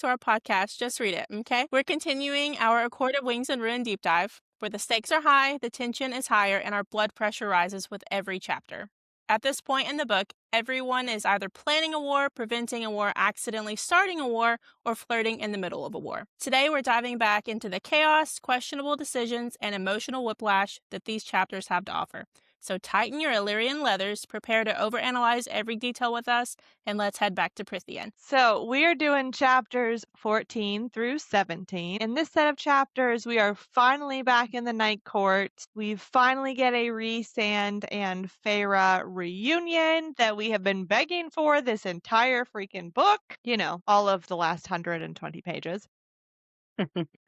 to our podcast, just read it, okay? We're continuing our A Court of Wings and Ruin deep dive, where the stakes are high, the tension is higher, and our blood pressure rises with every chapter. At this point in the book, everyone is either planning a war, preventing a war, accidentally starting a war, or flirting in the middle of a war. Today, we're diving back into the chaos, questionable decisions, and emotional whiplash that these chapters have to offer. So tighten your Illyrian leathers, prepare to overanalyze every detail with us, and let's head back to Prythian. So we're doing chapters 14 through 17. In this set of chapters, we are finally back in the Night Court. We finally get a Rhysand and Feyre reunion that we have been begging for this entire freaking book. You know, all of the last 120 pages,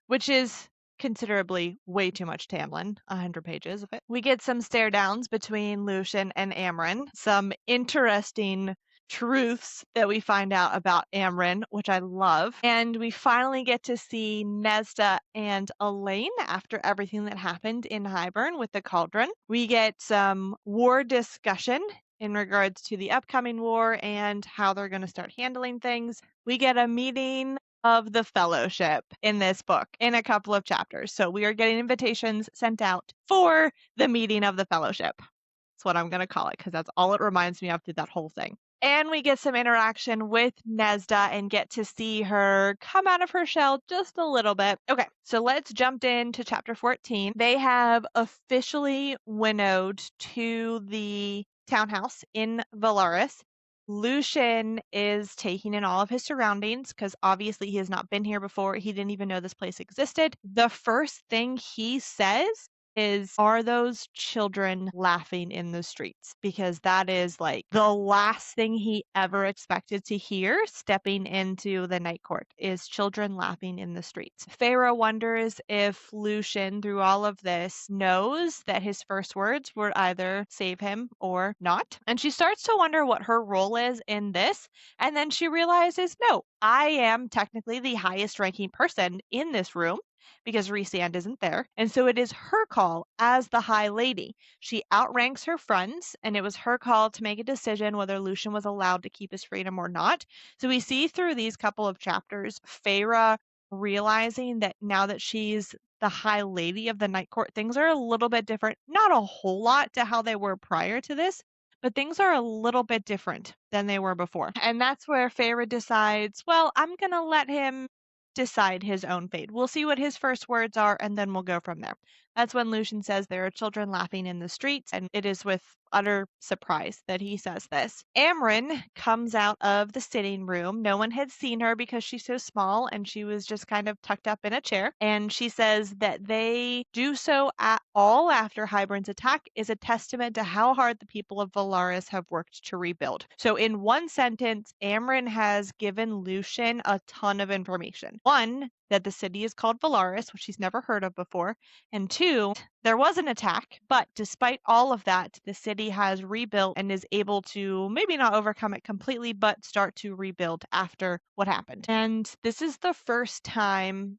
which is considerably way too much Tamlin, 100 pages of it. We get some stare downs between Lucian and Amren, some interesting truths that we find out about Amren, which I love. And we finally get to see Nesda and Elaine after everything that happened in Highburn with the Cauldron. We get some war discussion in regards to the upcoming war and how they're going to start handling things. We get a meeting of the Fellowship in this book in a couple of chapters. So we are getting invitations sent out for the meeting of the Fellowship. That's what I'm going to call it because that's all it reminds me of through that whole thing. And we get some interaction with Nesda and get to see her come out of her shell just a little bit. Okay, so let's jump into chapter 14. They have officially winnowed to the townhouse in Valaris. Lucian is taking in all of his surroundings because obviously he has not been here before. He didn't even know this place existed. The first thing he says is, are those children laughing in the streets? Because that is like the last thing he ever expected to hear stepping into the Night Court is children laughing in the streets. Feyre wonders if Lucian, through all of this, knows that his first words were either save him or not. And she starts to wonder what her role is in this. And then she realizes, no, I am technically the highest ranking person in this room, because Rhysand isn't there. And so it is her call as the High Lady. She outranks her friends, and it was her call to make a decision whether Lucian was allowed to keep his freedom or not. So we see through these couple of chapters, Feyre realizing that now that she's the High Lady of the Night Court, things are a little bit different. Not a whole lot to how they were prior to this, but things are a little bit different than they were before. And that's where Feyre decides, well, I'm going to let him decide his own fate. We'll see what his first words are, and then we'll go from there. That's when Lucian says there are children laughing in the streets, and it is with utter surprise that he says this. Amren comes out of the sitting room. No one had seen her because she's so small, and she was just kind of tucked up in a chair. And she says that they do so at all after Hybern's attack is a testament to how hard the people of Valaris have worked to rebuild. So in one sentence, Amren has given Lucian a ton of information. One, that the city is called Valaris, which he's never heard of before. And two, there was an attack, but despite all of that, the city has rebuilt and is able to maybe not overcome it completely, but start to rebuild after what happened. And this is the first time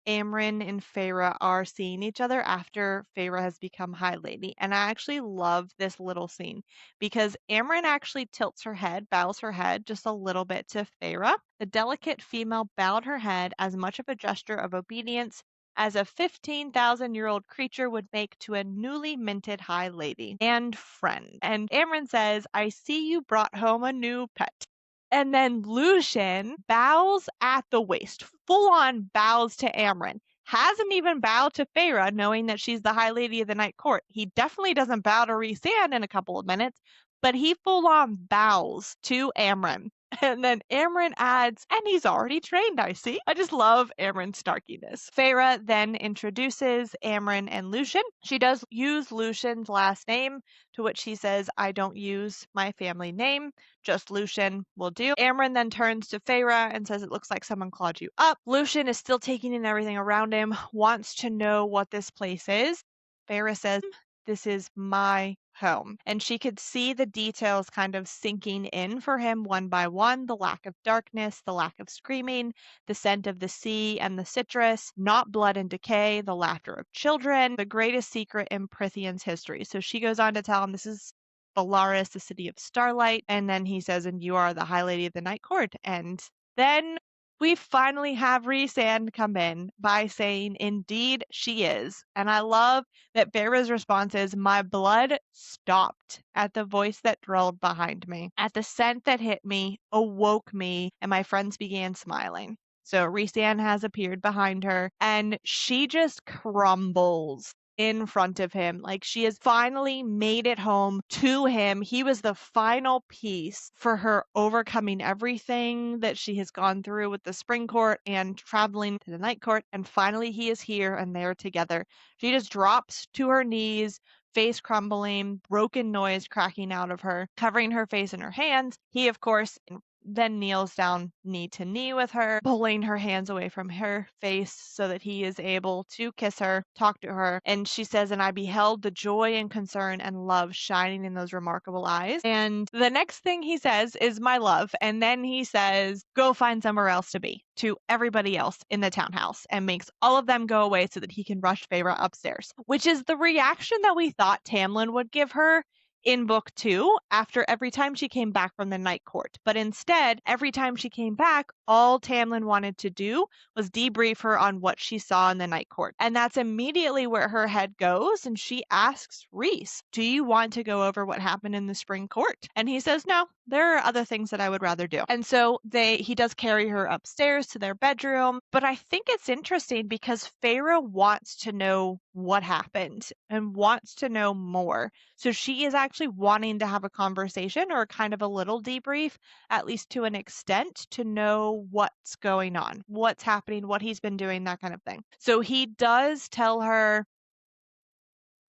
Amren and Feyre are seeing each other after Feyre has become High Lady. And I actually love this little scene because Amren actually tilts her head, bows her head just a little bit to Feyre. The delicate female bowed her head as much of a gesture of obedience as a 15,000-year-old creature would make to a newly minted High Lady and friend. And Amren says, I see you brought home a new pet. And then Lucian bows at the waist, full on bows to Amren. Hasn't even bowed to Feyre, knowing that she's the High Lady of the Night Court. He definitely doesn't bow to Rhysand in a couple of minutes, but he full on bows to Amren. And then Amren adds, and he's already trained, I see. I just love Amren's snarkiness. Feyre then introduces Amren and Lucian. She does use Lucian's last name, to which he says, I don't use my family name, just Lucian will do. Amren then turns to Feyre and says, it looks like someone clawed you up. Lucian is still taking in everything around him, wants to know what this place is. Feyre says, this is my home. And she could see the details kind of sinking in for him one by one. The lack of darkness, the lack of screaming, the scent of the sea and the citrus, not blood and decay, the laughter of children, the greatest secret in Prythian's history. So she goes on to tell him this is Valaris, the city of starlight. And then he says, and you are the High Lady of the Night Court. And then We finally have Rhysand come in by saying, indeed, she is. And I love that Feyre's response is, my blood stopped at the voice that dwelled behind me, at the scent that hit me, awoke me, and my friends began smiling. So Rhysand has appeared behind her, and she just crumbles in front of him. Like, she has finally made it home to him. He was the final piece for her overcoming everything that she has gone through with the spring court and traveling to the night court. And finally, he is here and they're together. She just drops to her knees, face crumbling, broken noise cracking out of her, covering her face in her hands. He, of course, then kneels down knee to knee with her, pulling her hands away from her face so that he is able to kiss her, talk to her. And she says, and I beheld the joy and concern and love shining in those remarkable eyes. And the next thing he says is, my love. And then he says, go find somewhere else to be, to everybody else in the townhouse, and makes all of them go away so that he can rush Feyre upstairs, which is the reaction that we thought Tamlin would give her in book 2 after every time she came back from the night court. But instead, every time she came back, all Tamlin wanted to do was debrief her on what she saw in the night court. And that's immediately where her head goes. And she asks Rhys, do you want to go over what happened in the spring court? And he says, no, there are other things that I would rather do. And so he does carry her upstairs to their bedroom. But I think it's interesting because Feyre wants to know what happened and wants to know more. So she is actually wanting to have a conversation or kind of a little debrief, at least to an extent, to know what's going on, what's happening, what he's been doing, that kind of thing. So he does tell her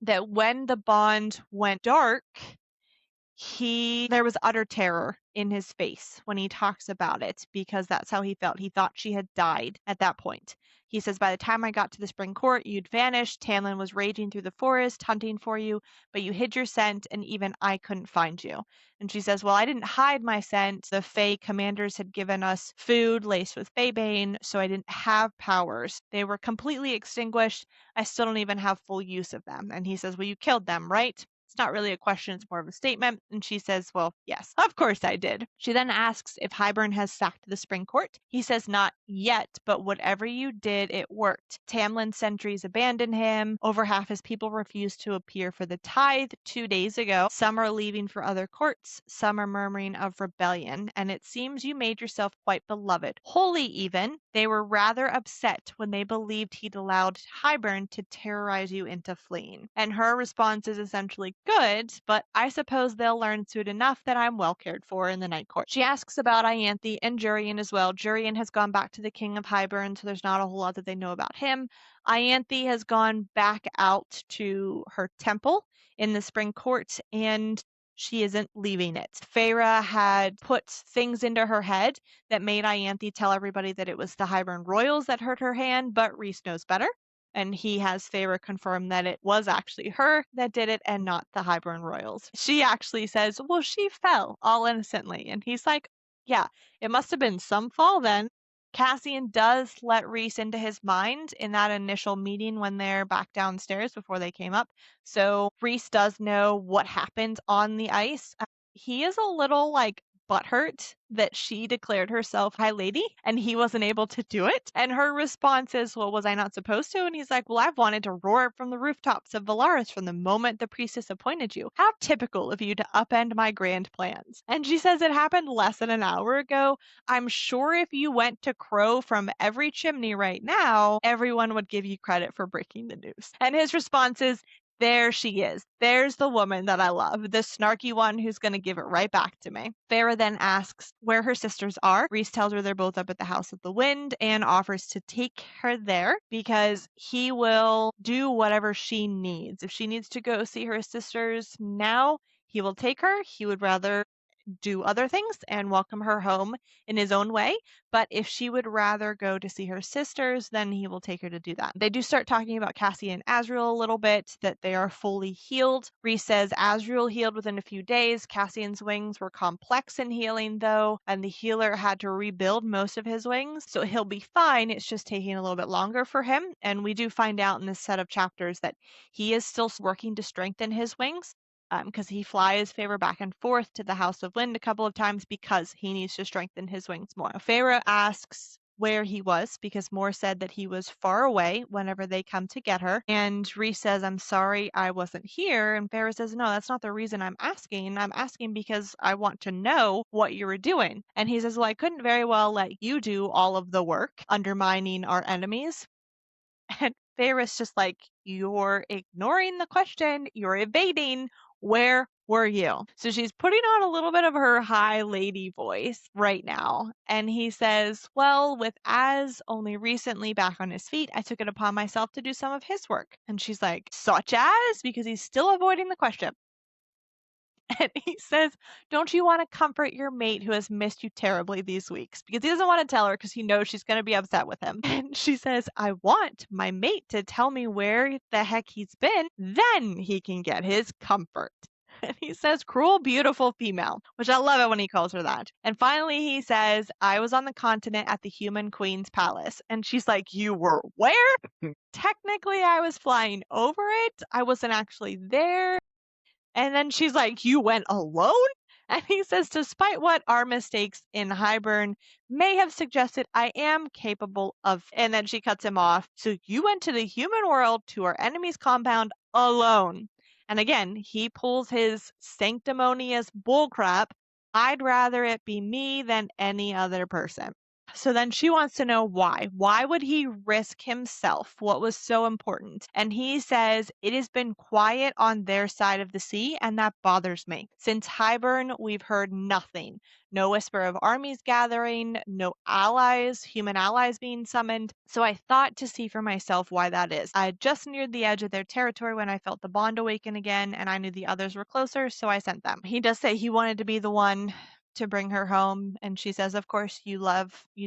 that when the bond went dark, there was utter terror in his face when he talks about it, because that's how he felt. He thought she had died at that point. He says, by the time I got to the spring court, you'd vanished. Tamlin was raging through the forest, hunting for you, but you hid your scent, and even I couldn't find you. And she says, well, I didn't hide my scent. The Fae commanders had given us food laced with Faebane, so I didn't have powers. They were completely extinguished. I still don't even have full use of them. And he says, well, you killed them, right? It's not really a question, it's more of a statement. And she says, well, yes, of course I did. She then asks if Hybern has sacked the spring court. He says, not yet, but whatever you did, it worked. Tamlin's sentries abandoned him. Over half his people refused to appear for the tithe 2 days ago. Some are leaving for other courts. Some are murmuring of rebellion. And it seems you made yourself quite beloved. Holy even. They were rather upset when they believed he'd allowed Hybern to terrorize you into fleeing. And her response is essentially, good, but I suppose they'll learn soon enough that I'm well cared for in the night court. She asks about Ianthe and Jurian as well. Jurian has gone back to the king of Hybern, so there's not a whole lot that they know about him. Ianthe has gone back out to her temple in the spring court, and she isn't leaving it. Feyre had put things into her head that made Ianthe tell everybody that it was the Hybern royals that hurt her hand, but Rhys knows better. And he has Feyre confirm that it was actually her that did it and not the Hybern royals. She actually says, well, she fell all innocently. And he's like, yeah, it must have been some fall then. Cassian does let Rhys into his mind in that initial meeting when they're back downstairs before they came up. So Rhys does know what happened on the ice. He is a little butthurt that she declared herself High Lady and he wasn't able to do it. And her response is, well, was I not supposed to? And he's like, well, I've wanted to roar from the rooftops of Valaris from the moment the priestess appointed you. How typical of you to upend my grand plans. And she says it happened less than an hour ago. I'm sure if you went to crow from every chimney right now, everyone would give you credit for breaking the news. And his response is, there she is. There's the woman that I love, the snarky one who's going to give it right back to me. Feyre then asks where her sisters are. Rhys tells her they're both up at the House of the Wind and offers to take her there because he will do whatever she needs. If she needs to go see her sisters now, he will take her. He would rather do other things and welcome her home in his own way. But if she would rather go to see her sisters, then he will take her to do that. They do start talking about Cassie and Azriel a little bit, that they are fully healed. Rhys says Azriel healed within a few days. Cassian's wings were complex in healing though, and the healer had to rebuild most of his wings. So he'll be fine. It's just taking a little bit longer for him. And we do find out in this set of chapters that he is still working to strengthen his wings. Because he flies Feyre back and forth to the House of Wind a couple of times because he needs to strengthen his wings more. Feyre asks where he was because Moore said that he was far away whenever they come to get her. And Rhys says, I'm sorry I wasn't here. And Feyre says, no, that's not the reason I'm asking. I'm asking because I want to know what you were doing. And he says, well, I couldn't very well let you do all of the work, undermining our enemies. And Feyre's just like, you're ignoring the question, you're evading. Where were you? So she's putting on a little bit of her high lady voice right now. And he says, well, with Az only recently back on his feet, I took it upon myself to do some of his work. And she's like, such as? Because he's still avoiding the question. And he says, don't you want to comfort your mate who has missed you terribly these weeks? Because he doesn't want to tell her because he knows she's going to be upset with him. And she says, I want my mate to tell me where the heck he's been. Then he can get his comfort. And he says, cruel, beautiful female, which I love it when he calls her that. And finally, he says, I was on the continent at the Human Queen's Palace. And she's like, you were where? Technically, I was flying over it. I wasn't actually there. And then she's like, you went alone? And he says, despite what our mistakes in Highburn may have suggested, I am capable of. And then she cuts him off. So you went to the human world, to our enemy's compound, alone. And again, he pulls his sanctimonious bullcrap. I'd rather it be me than any other person. So then she wants to know why. Why would he risk himself? What was so important? And he says, it has been quiet on their side of the sea, and that bothers me. Since Highburn, we've heard nothing. No whisper of armies gathering, no allies, human allies being summoned. So I thought to see for myself why that is. I had just neared the edge of their territory when I felt the bond awaken again, and I knew the others were closer, so I sent them. He does say he wanted to be the one to bring her home, and she says, of course, you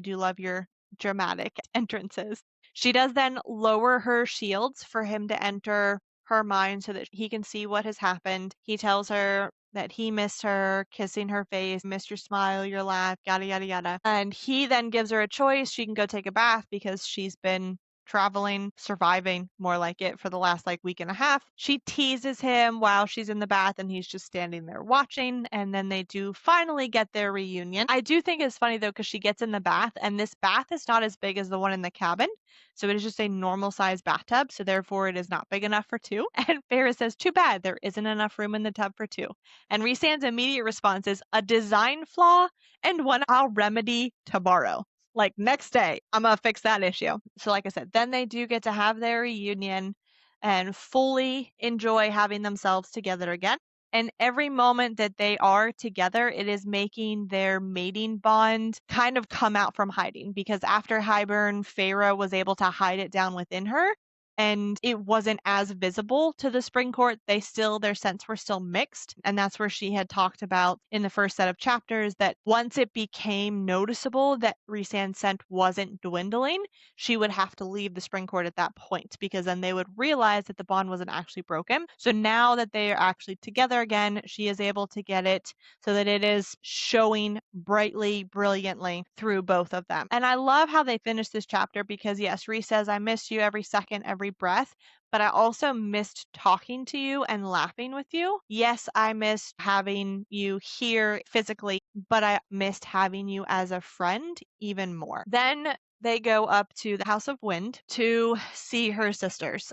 do love your dramatic entrances. She does then lower her shields for him to enter her mind so that he can see what has happened. He tells her that he missed her, kissing her face, missed your smile, your laugh, yada yada yada. And he then gives her a choice. She can go take a bath because she's been traveling, surviving, more like it, for the last week and a half. She teases him while she's in the bath and he's just standing there watching. And then they do finally get their reunion. I do think it's funny though, because she gets in the bath and this bath is not as big as the one in the cabin. So it is just a normal sized bathtub. So therefore it is not big enough for two. And Ferris says, too bad, there isn't enough room in the tub for two. And Rhysand's immediate response is a design flaw and one I'll remedy tomorrow. Next day, I'm going to fix that issue. So like I said, then they do get to have their reunion and fully enjoy having themselves together again. And every moment that they are together, it is making their mating bond kind of come out from hiding. Because after Highburn, Feyre was able to hide it down within her. And it wasn't as visible to the Spring Court. Their scents were still mixed. And that's where she had talked about in the first set of chapters that once it became noticeable that Rhysand's scent wasn't dwindling, she would have to leave the Spring Court at that point, because then they would realize that the bond wasn't actually broken. So now that they are actually together again, she is able to get it so that it is showing brightly, brilliantly through both of them. And I love how they finish this chapter because yes, Rhys says, I miss you every second, every breath, but I also missed talking to you and laughing with you. Yes, I missed having you here physically, but I missed having you as a friend even more. Then they go up to the House of Wind to see her sisters.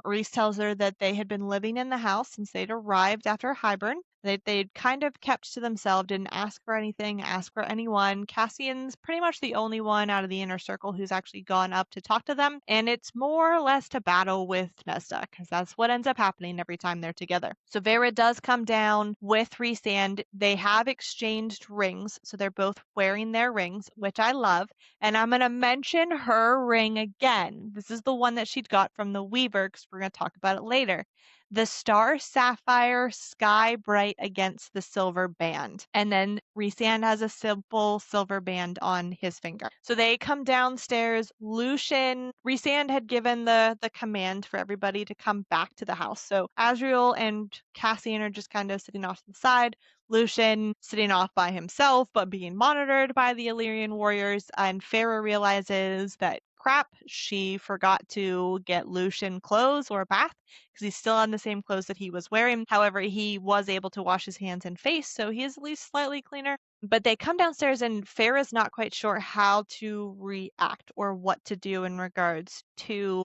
Rhys tells her that they had been living in the house since they'd arrived after Highburn. They'd kind of kept to themselves, didn't ask for anything, ask for anyone. Cassian's pretty much the only one out of the inner circle who's actually gone up to talk to them. And it's more or less to battle with Nesta, because that's what ends up happening every time they're together. So Vera does come down with Rhysand. They have exchanged rings, so they're both wearing their rings, which I love. And I'm going to mention her ring again. This is the one that she'd got from the Weaver, because we're going to talk about it later. The star sapphire sky bright against the silver band. And then Rhysand has a simple silver band on his finger. So they come downstairs. Rhysand had given the command for everybody to come back to the house. So Asriel and Cassian are just kind of sitting off to the side. Lucien sitting off by himself, but being monitored by the Illyrian warriors. And Feyre realizes that crap, she forgot to get Lucien clothes or a bath because he's still on the same clothes that he was wearing. However, he was able to wash his hands and face, so he is at least slightly cleaner. But they come downstairs and Farah's not quite sure how to react or what to do in regards to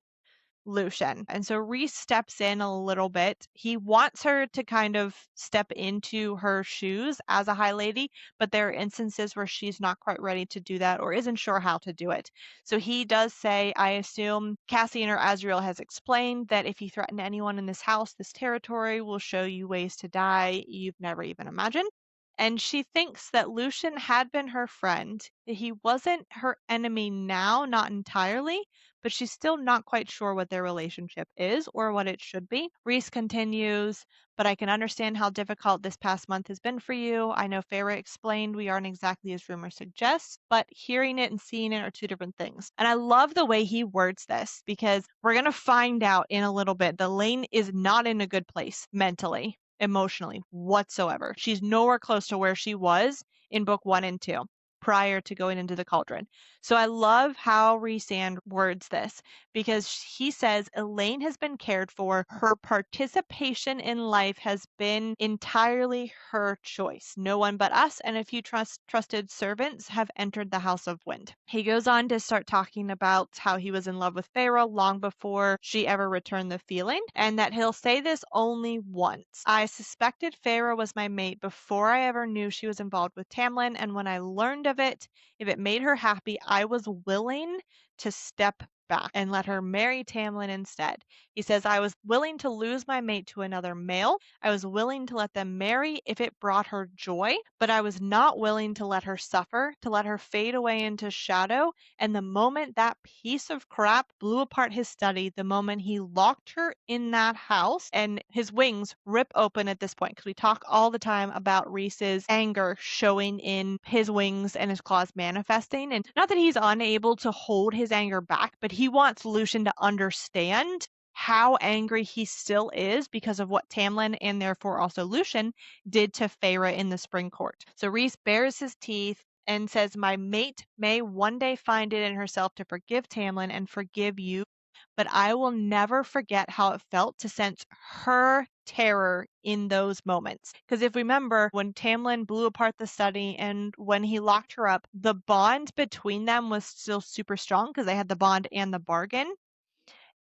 Lucian. And so Reese steps in a little bit. He wants her to kind of step into her shoes as a high lady, but there are instances where she's not quite ready to do that or isn't sure how to do it. So he does say, I assume Cassian or Azriel has explained that if you threaten anyone in this house, this territory will show you ways to die you've never even imagined. And she thinks that Lucian had been her friend. He wasn't her enemy now, not entirely, but she's still not quite sure what their relationship is or what it should be. Reese continues, but I can understand how difficult this past month has been for you. I know Farah explained we aren't exactly as rumor suggests, but hearing it and seeing it are two different things. And I love the way he words this because we're going to find out in a little bit that Lane is not in a good place mentally, emotionally, whatsoever. She's nowhere close to where she was in book 1 and 2 prior to going into the cauldron. So I love how Rhysand words this because he says Elaine has been cared for. Her participation in life has been entirely her choice. No one but us and a few trusted servants have entered the House of Wind. He goes on to start talking about how he was in love with Feyre long before she ever returned the feeling, and that he'll say this only once. I suspected Feyre was my mate before I ever knew she was involved with Tamlin, and when I learned of it, if it made her happy, I was willing to step back and let her marry Tamlin instead. He says, I was willing to lose my mate to another male. I was willing to let them marry if it brought her joy, but I was not willing to let her suffer, to let her fade away into shadow. And the moment that piece of crap blew apart his study, the moment he locked her in that house and his wings rip open at this point, because we talk all the time about Rhys's anger showing in his wings and his claws manifesting. And not that he's unable to hold his anger back, but he wants Lucian to understand how angry he still is because of what Tamlin and therefore also Lucian did to Feyre in the Spring Court. So Rhys bares his teeth and says, my mate may one day find it in herself to forgive Tamlin and forgive you, but I will never forget how it felt to sense her terror in those moments. Because if we remember, when Tamlin blew apart the study and when he locked her up, the bond between them was still super strong because they had the bond and the bargain.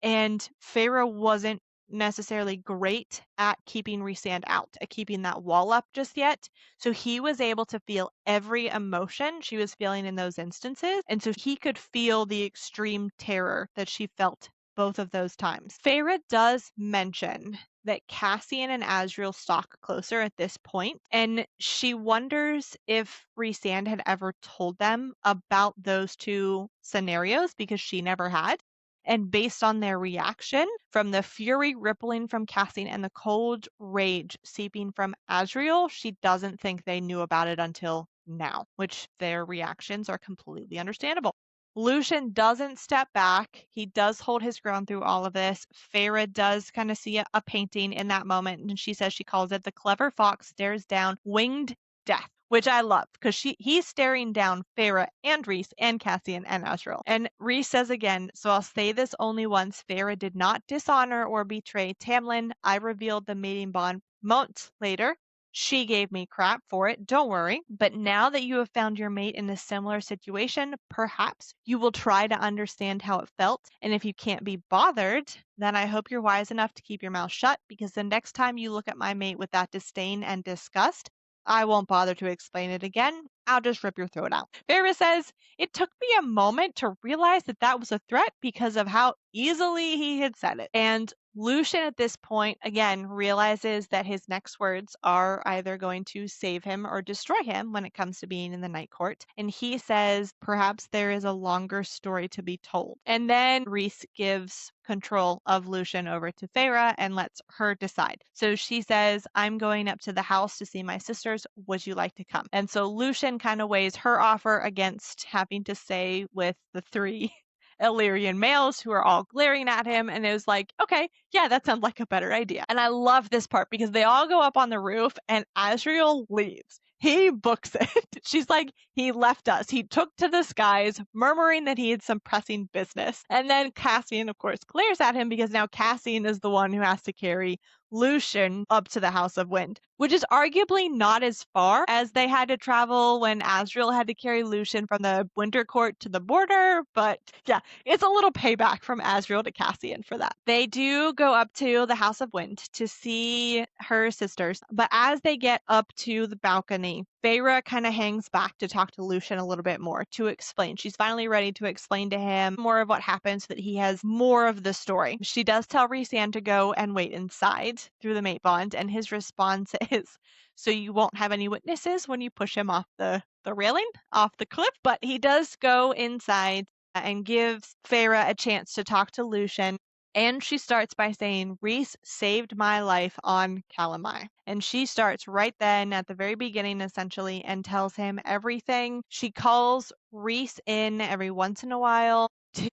And Feyre wasn't necessarily great at keeping Rhysand out, at keeping that wall up just yet. So he was able to feel every emotion she was feeling in those instances. And so he could feel the extreme terror that she felt both of those times. Feyre does mention that Cassian and Azriel stalk closer at this point, and she wonders if Rhysand had ever told them about those two scenarios because she never had. And based on their reaction, from the fury rippling from Cassian and the cold rage seeping from Azriel, she doesn't think they knew about it until now, which their reactions are completely understandable. Lucian doesn't step back. He does hold his ground through all of this. Feyre does kind of see a painting in that moment, and she says she calls it the clever fox stares down winged death, which I love because he's staring down Feyre and Rhys and Cassian and Azriel. And Rhys says again, so I'll say this only once, Feyre did not dishonor or betray Tamlin. I revealed the mating bond months later. She gave me crap for it, don't worry. But now that you have found your mate in a similar situation, perhaps you will try to understand how it felt. And if you can't be bothered, then I hope you're wise enough to keep your mouth shut, because the next time you look at my mate with that disdain and disgust, I won't bother to explain it again. I'll just rip your throat out. Feyre says, it took me a moment to realize that that was a threat because of how easily he had said it. And Lucian at this point, again, realizes that his next words are either going to save him or destroy him when it comes to being in the Night Court. And he says, perhaps there is a longer story to be told. And then Rhys gives control of Lucian over to Feyre and lets her decide. So she says, I'm going up to the house to see my sisters. Would you like to come? And so Lucian kind of weighs her offer against having to stay with the three Illyrian males who are all glaring at him, and it was like, okay, yeah, that sounds like a better idea. And I love this part because they all go up on the roof and Azriel leaves. He books it. She's like, he left us. He took to the skies, murmuring that he had some pressing business. And then Cassian, of course, glares at him because now Cassian is the one who has to carry Lucian up to the House of Wind, which is arguably not as far as they had to travel when Asriel had to carry Lucian from the Winter Court to the border. But yeah, it's a little payback from Asriel to Cassian for that. They do go up to the House of Wind to see her sisters, but as they get up to the balcony, Feyre kind of hangs back to talk to Lucian a little bit more to explain. She's finally ready to explain to him more of what happened so that he has more of the story. She does tell Rhysand to go and wait inside through the mate bond, and his response is, so you won't have any witnesses when you push him off the railing, off the cliff. But he does go inside and gives Feyre a chance to talk to Lucian. And she starts by saying, Rhys saved my life on Calamai. And she starts right then at the very beginning, essentially, and tells him everything. She calls Rhys in every once in a while to,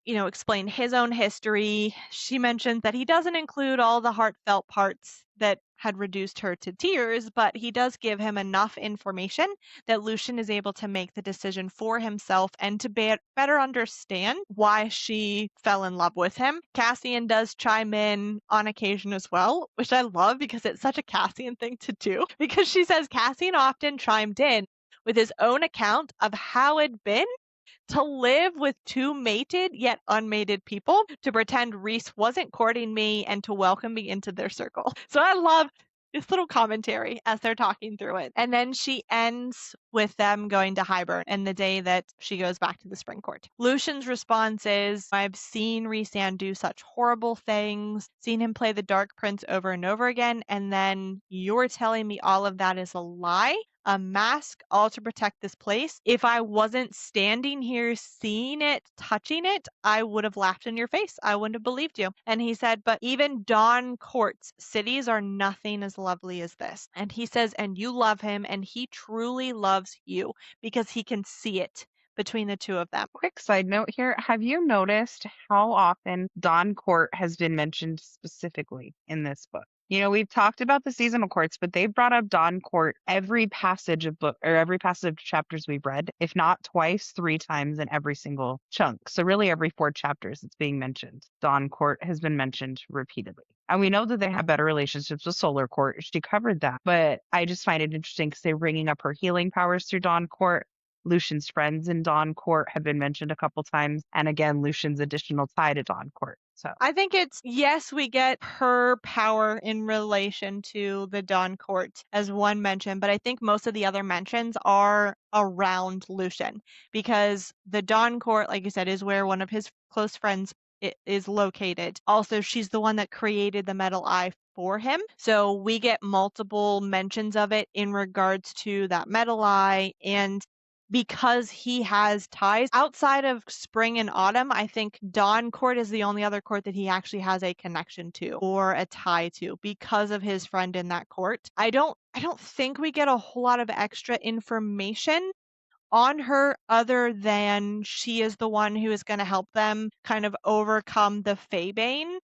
explain his own history. She mentions that he doesn't include all the heartfelt parts that had reduced her to tears, but he does give him enough information that Lucian is able to make the decision for himself and to better understand why she fell in love with him. Cassian does chime in on occasion as well, which I love because it's such a Cassian thing to do, because she says Cassian often chimed in with his own account of how it'd been to live with two mated yet unmated people, to pretend Rhys wasn't courting me, and to welcome me into their circle. So I love this little commentary as they're talking through it. And then she ends with them going to Hybern and the day that she goes back to the Spring Court. Lucian's response is, I've seen Rhysand do such horrible things, seen him play the Dark Prince over and over again, and then you're telling me all of that is a lie? A mask all to protect this place. If I wasn't standing here seeing it, touching it, I would have laughed in your face. I wouldn't have believed you. And he said, but even Dawn Court's cities are nothing as lovely as this. And he says, and you love him, and he truly loves you because he can see it between the two of them. Quick side note here. Have you noticed how often Dawn Court has been mentioned specifically in this book? We've talked about the seasonal courts, but they've brought up Dawn Court every passage of book or every passage of chapters we've read, if not twice, 3 times in every single chunk. So really every 4 chapters it's being mentioned. Dawn Court has been mentioned repeatedly. And we know that they have better relationships with Solar Court. She covered that. But I just find it interesting because they're bringing up her healing powers through Dawn Court. Lucian's friends in Dawn Court have been mentioned a couple times. And again, Lucian's additional tie to Dawn Court. So I think it's, yes, we get her power in relation to the Dawn Court as one mention, but I think most of the other mentions are around Lucian, because the Dawn Court, like you said, is where one of his close friends is located. Also, she's the one that created the metal eye for him. So we get multiple mentions of it in regards to that metal eye. And because he has ties outside of Spring and Autumn, I think Dawn Court is the only other court that he actually has a connection to or a tie to because of his friend in that court. I don't think we get a whole lot of extra information on her other than she is the one who is going to help them kind of overcome the Faebane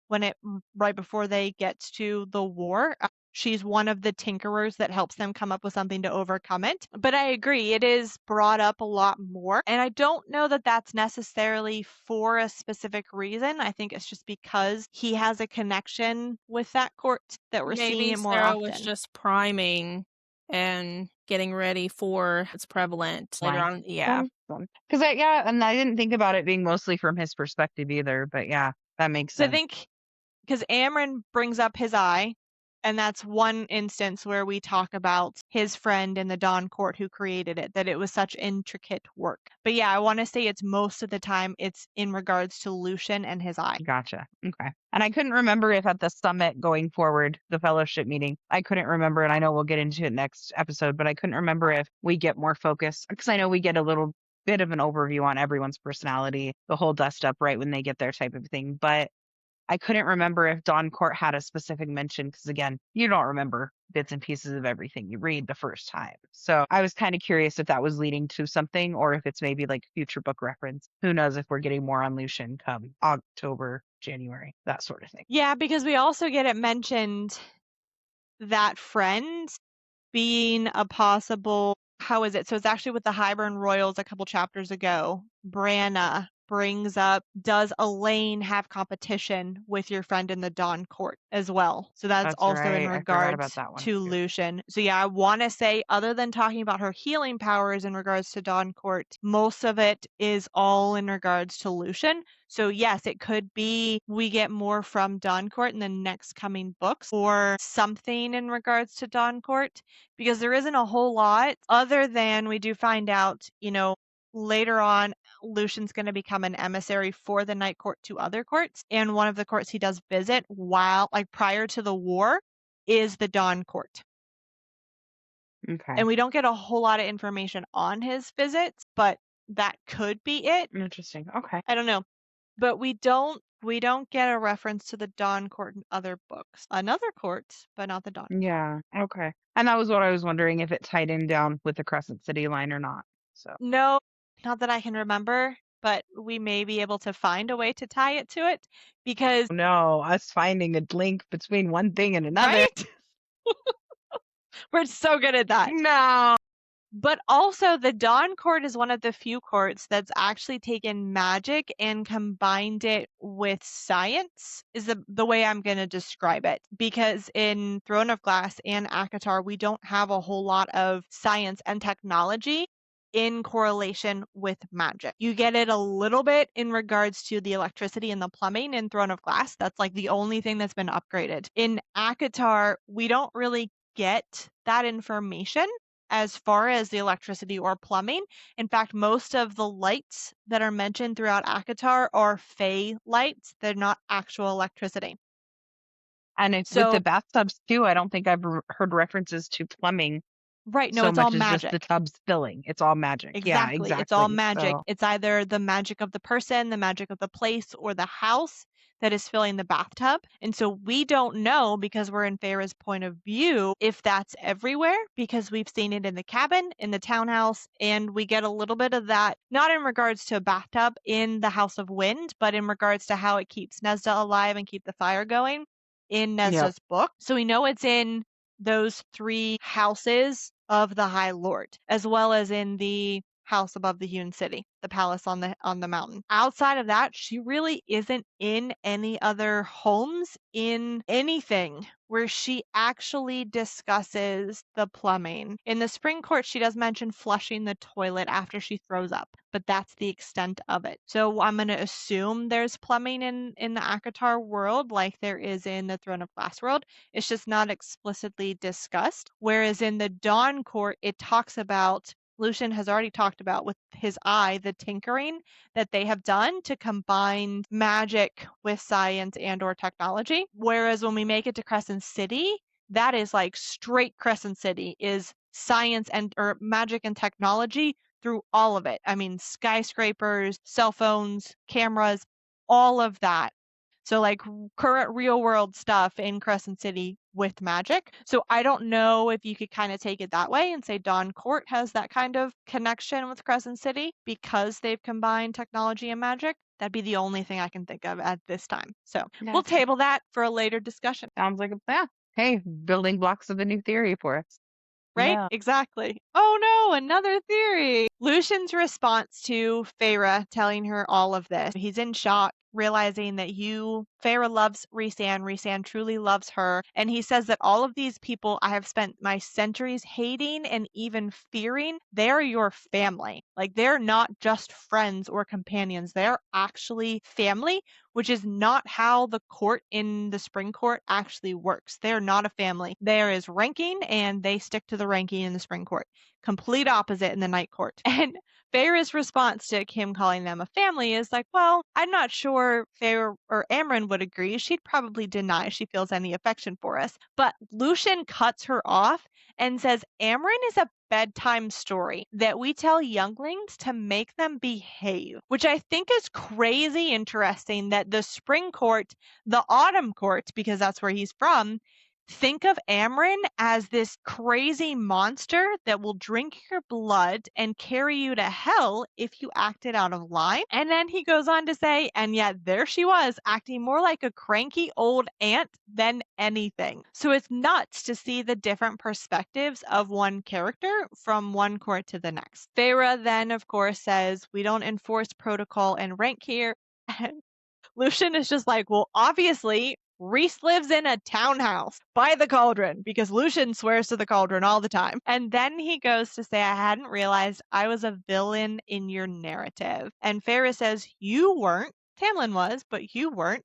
right before they get to the war. She's one of the tinkerers that helps them come up with something to overcome it. But I agree, it is brought up a lot more. And I don't know that that's necessarily for a specific reason. I think it's just because he has a connection with that court that we're seeing it more Sarah often. was just priming and getting ready for its prevalent later on. Yeah. Because and I didn't think about it being mostly from his perspective either. But yeah, that makes sense. I think because Amren brings up his eye, and that's one instance where we talk about his friend in the Dawn Court who created it, that it was such intricate work. But yeah, I want to say it's most of the time it's in regards to Lucian and his eye. Gotcha. Okay. And I couldn't remember if at the summit going forward, the fellowship meeting, I couldn't remember, and I know we'll get into it next episode, but I couldn't remember if we get more focus, because I know we get a little bit of an overview on everyone's personality, the whole dust up right when they get there type of thing. But I couldn't remember if Dawn Court had a specific mention because, again, you don't remember bits and pieces of everything you read the first time. So I was kind of curious if that was leading to something or if it's maybe like future book reference. Who knows if we're getting more on Lucian come October, January, that sort of thing. Yeah, because we also get it mentioned that friend being a possible, how is it? So it's actually with the Hybern Royals a couple chapters ago. Branna brings up, does Elaine have competition with your friend in the Dawn Court as well? So that's also in right. I forgot about regards that one to too. Lucian. So yeah, I want to say, other than talking about her healing powers in regards to Dawn Court, most of it is all in regards to Lucian. So yes, it could be we get more from Dawn Court in the next coming books, or something in regards to Dawn Court, because there isn't a whole lot other than we do find out, later on, Lucian's going to become an emissary for the Night Court to other courts, and one of the courts he does visit prior to the war is the Dawn Court. Okay. And we don't get a whole lot of information on his visits, but that could be it. Interesting. Okay. I don't know. But we don't get a reference to the Dawn Court in other books. Another court, but not the Dawn. Yeah. Okay. And that was what I was wondering, if it tied in down with the Crescent City line or not. So No, not that I can remember, but we may be able to find a way to tie it to it, because no, us finding a link between one thing and another. right? We're so good at that. No. But also, the Dawn Court is one of the few courts that's actually taken magic and combined it with science, is the way I'm going to describe it. Because in Throne of Glass and ACOWAR, we don't have a whole lot of science and technology in correlation with magic. You get it a little bit in regards to the electricity and the plumbing in Throne of Glass. That's like the only thing that's been upgraded. In ACOWAR, we don't really get that information as far as the electricity or plumbing. In fact, most of the lights that are mentioned throughout ACOWAR are fey lights. They're not actual electricity. And with the bathtubs too, I don't think I've heard references to plumbing. Right. No, so it's all much as magic. just the tubs filling. It's all magic. Yeah, Exactly. exactly. It's all magic. So, It's either the magic of the person, the magic of the place, or the house that is filling the bathtub. And so we don't know, because we're in Feyre's point of view, if that's everywhere, because we've seen it in the cabin, in the townhouse, and we get a little bit of that, not in regards to a bathtub in the House of Wind, but in regards to how it keeps Nesda alive and keep the fire going in Nesda's book. So we know it's in those 3 houses of the High Lord, as well as in the house above the hewn city, the palace on the mountain. Outside of that, she really isn't in any other homes in anything where she actually discusses the plumbing. In the Spring Court, she does mention flushing the toilet after she throws up, but that's the extent of it. So I'm going to assume there's plumbing in the ACOWAR world like there is in the Throne of Glass world. It's just not explicitly discussed. Whereas in the Dawn Court, it talks about, Lucian has already talked about with his eye, the tinkering that they have done to combine magic with science and or technology. Whereas when we make it to Crescent City, that is like straight Crescent City, is science and or magic and technology through all of it. I mean, skyscrapers, cell phones, cameras, all of that. So like current real world stuff in Crescent City with magic. So I don't know if you could kind of take it that way and say Dawn Court has that kind of connection with Crescent City because they've combined technology and magic. That'd be the only thing I can think of at this time. So we'll table that for a later discussion. Sounds like hey, building blocks of a new theory for us. Right? Yeah. Exactly. Oh no, another theory. Lucian's response to Feyre telling her all of this. He's in shock, realizing that Feyre loves Rhysand. Rhysand truly loves her. And he says that all of these people I have spent my centuries hating and even fearing, they're your family. Like, they're not just friends or companions. They're actually family, which is not how the court in the Spring Court actually works. They're not a family. There is ranking, and they stick to the ranking in the Spring Court. Complete opposite in the Night Court. And Feyre's response to him calling them a family is like, well, I'm not sure Feyre or Amren would agree. She'd probably deny she feels any affection for us. But Lucian cuts her off and says Amren is a bedtime story that we tell younglings to make them behave, which I think is crazy interesting that the Spring Court, the Autumn Court, because that's where he's from, Think of Amryn as this crazy monster that will drink your blood and carry you to hell if you acted out of line. And then he goes on to say, and yet there she was, acting more like a cranky old aunt than anything. So it's nuts to see the different perspectives of one character from one court to the next. Feyre then, of course, says, we don't enforce protocol and rank here. And Lucien is just like, well, obviously, Rhys lives in a townhouse by the cauldron because Lucien swears to the cauldron all the time. And then he goes to say, I hadn't realized I was a villain in your narrative. And Feyre says, you weren't. Tamlin was, but you weren't.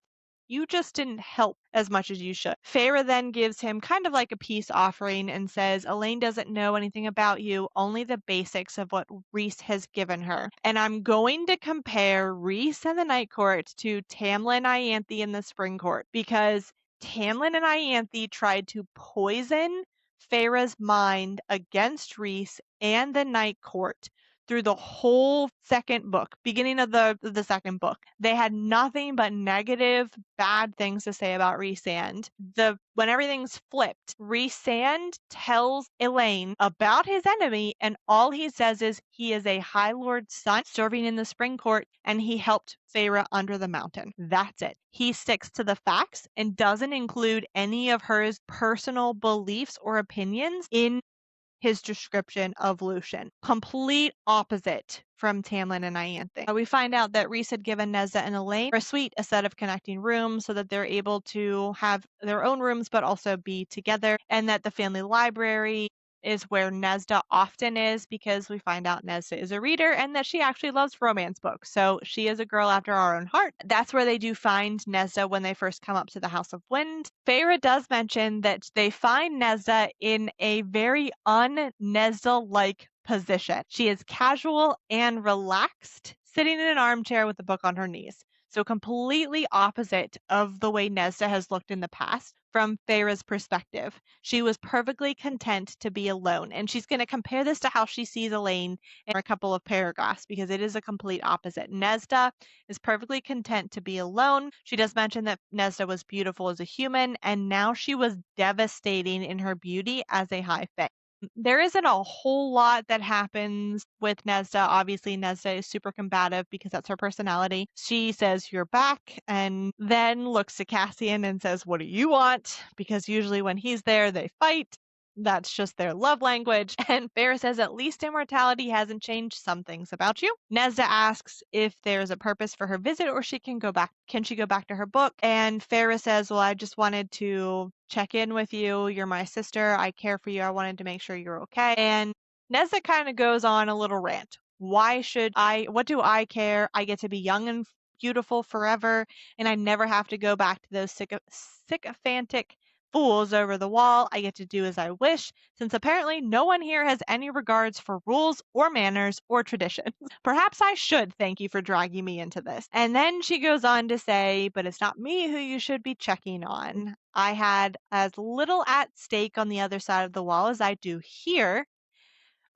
You just didn't help as much as you should. Feyre then gives him kind of like a peace offering and says, Elaine doesn't know anything about you, only the basics of what Rhys has given her. And I'm going to compare Rhys and the Night Court to Tamlin, Ianthe, and the Spring Court because Tamlin and Ianthe tried to poison Feyre's mind against Rhys and the Night Court through the whole second book, beginning of the second book. They had nothing but negative, bad things to say about Rhysand. When everything's flipped, Rhysand tells Elaine about his enemy, and all he says is he is a High Lord's son serving in the Spring Court, and he helped Feyre under the mountain. That's it. He sticks to the facts and doesn't include any of her personal beliefs or opinions in his description of Lucien. Complete opposite from Tamlin and Ianthe. We find out that Rhys had given Nesda and Elaine a suite, a set of connecting rooms so that they're able to have their own rooms but also be together, and that the family library is where Nesda often is because we find out Nesda is a reader and that she actually loves romance books. So she is a girl after our own heart. That's where they do find Nesda when they first come up to the House of Wind. Feyre does mention that they find Nesda in a very un-Nesda-like position. She is casual and relaxed, sitting in an armchair with a book on her knees. So completely opposite of the way Nesda has looked in the past from Feyre's perspective. She was perfectly content to be alone. And she's going to compare this to how she sees Elaine in a couple of paragraphs because it is a complete opposite. Nesda is perfectly content to be alone. She does mention that Nesda was beautiful as a human, and now she was devastating in her beauty as a High Fae. There isn't a whole lot that happens with Nesda. Obviously, Nesda is super combative because that's her personality. She says, you're back, and then looks to Cassian and says, what do you want? Because usually when he's there, they fight. That's just their love language. And Feyre says, at least immortality hasn't changed some things about you. Nesda asks if there's a purpose for her visit or she can go back. Can she go back to her book? And Feyre says, well, I just wanted to check in with you. You're my sister. I care for you. I wanted to make sure you're okay. And Nesda kind of goes on a little rant. What do I care? I get to be young and beautiful forever, and I never have to go back to those sycophantic fools over the wall. I get to do as I wish, since apparently no one here has any regards for rules or manners or traditions. Perhaps I should thank you for dragging me into this. And then she goes on to say, but it's not me who you should be checking on. I had as little at stake on the other side of the wall as I do here.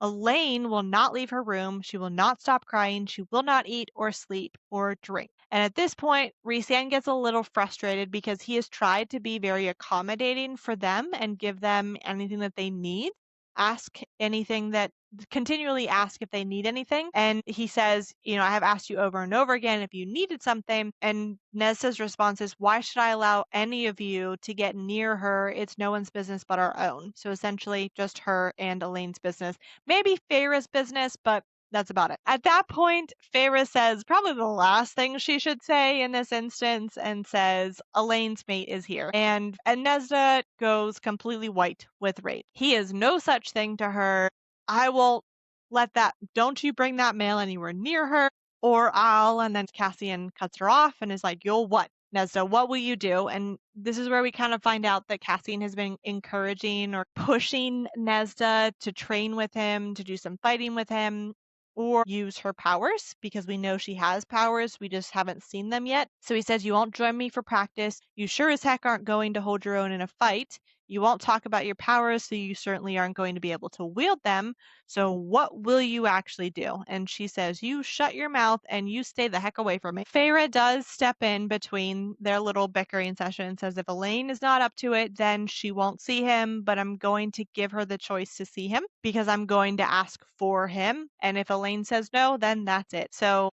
Elaine will not leave her room. She will not stop crying. She will not eat or sleep or drink. And at this point, Rhysand gets a little frustrated because he has tried to be very accommodating for them and give them anything that they need. Continually ask if they need anything. And he says, I have asked you over and over again if you needed something. And Nesda's response is, why should I allow any of you to get near her? It's no one's business but our own. So essentially just her and Elaine's business. Maybe Feyre's business, but that's about it. At that point, Feyre says probably the last thing she should say in this instance and says, Elaine's mate is here. And Nesda goes completely white with rage. He is no such thing to her. Don't you bring that male anywhere near her, or and then Cassian cuts her off and is like, you'll what? Nesda, what will you do? And this is where we kind of find out that Cassian has been encouraging or pushing Nesda to train with him, to do some fighting with him, or use her powers, because we know she has powers. We just haven't seen them yet. So he says, you won't join me for practice. You sure as heck aren't going to hold your own in a fight. You won't talk about your powers, so you certainly aren't going to be able to wield them. So what will you actually do? And she says, you shut your mouth and you stay the heck away from me. Feyre does step in between their little bickering session and says if Elaine is not up to it, then she won't see him, but I'm going to give her the choice to see him because I'm going to ask for him. And if Elaine says no, then that's it. So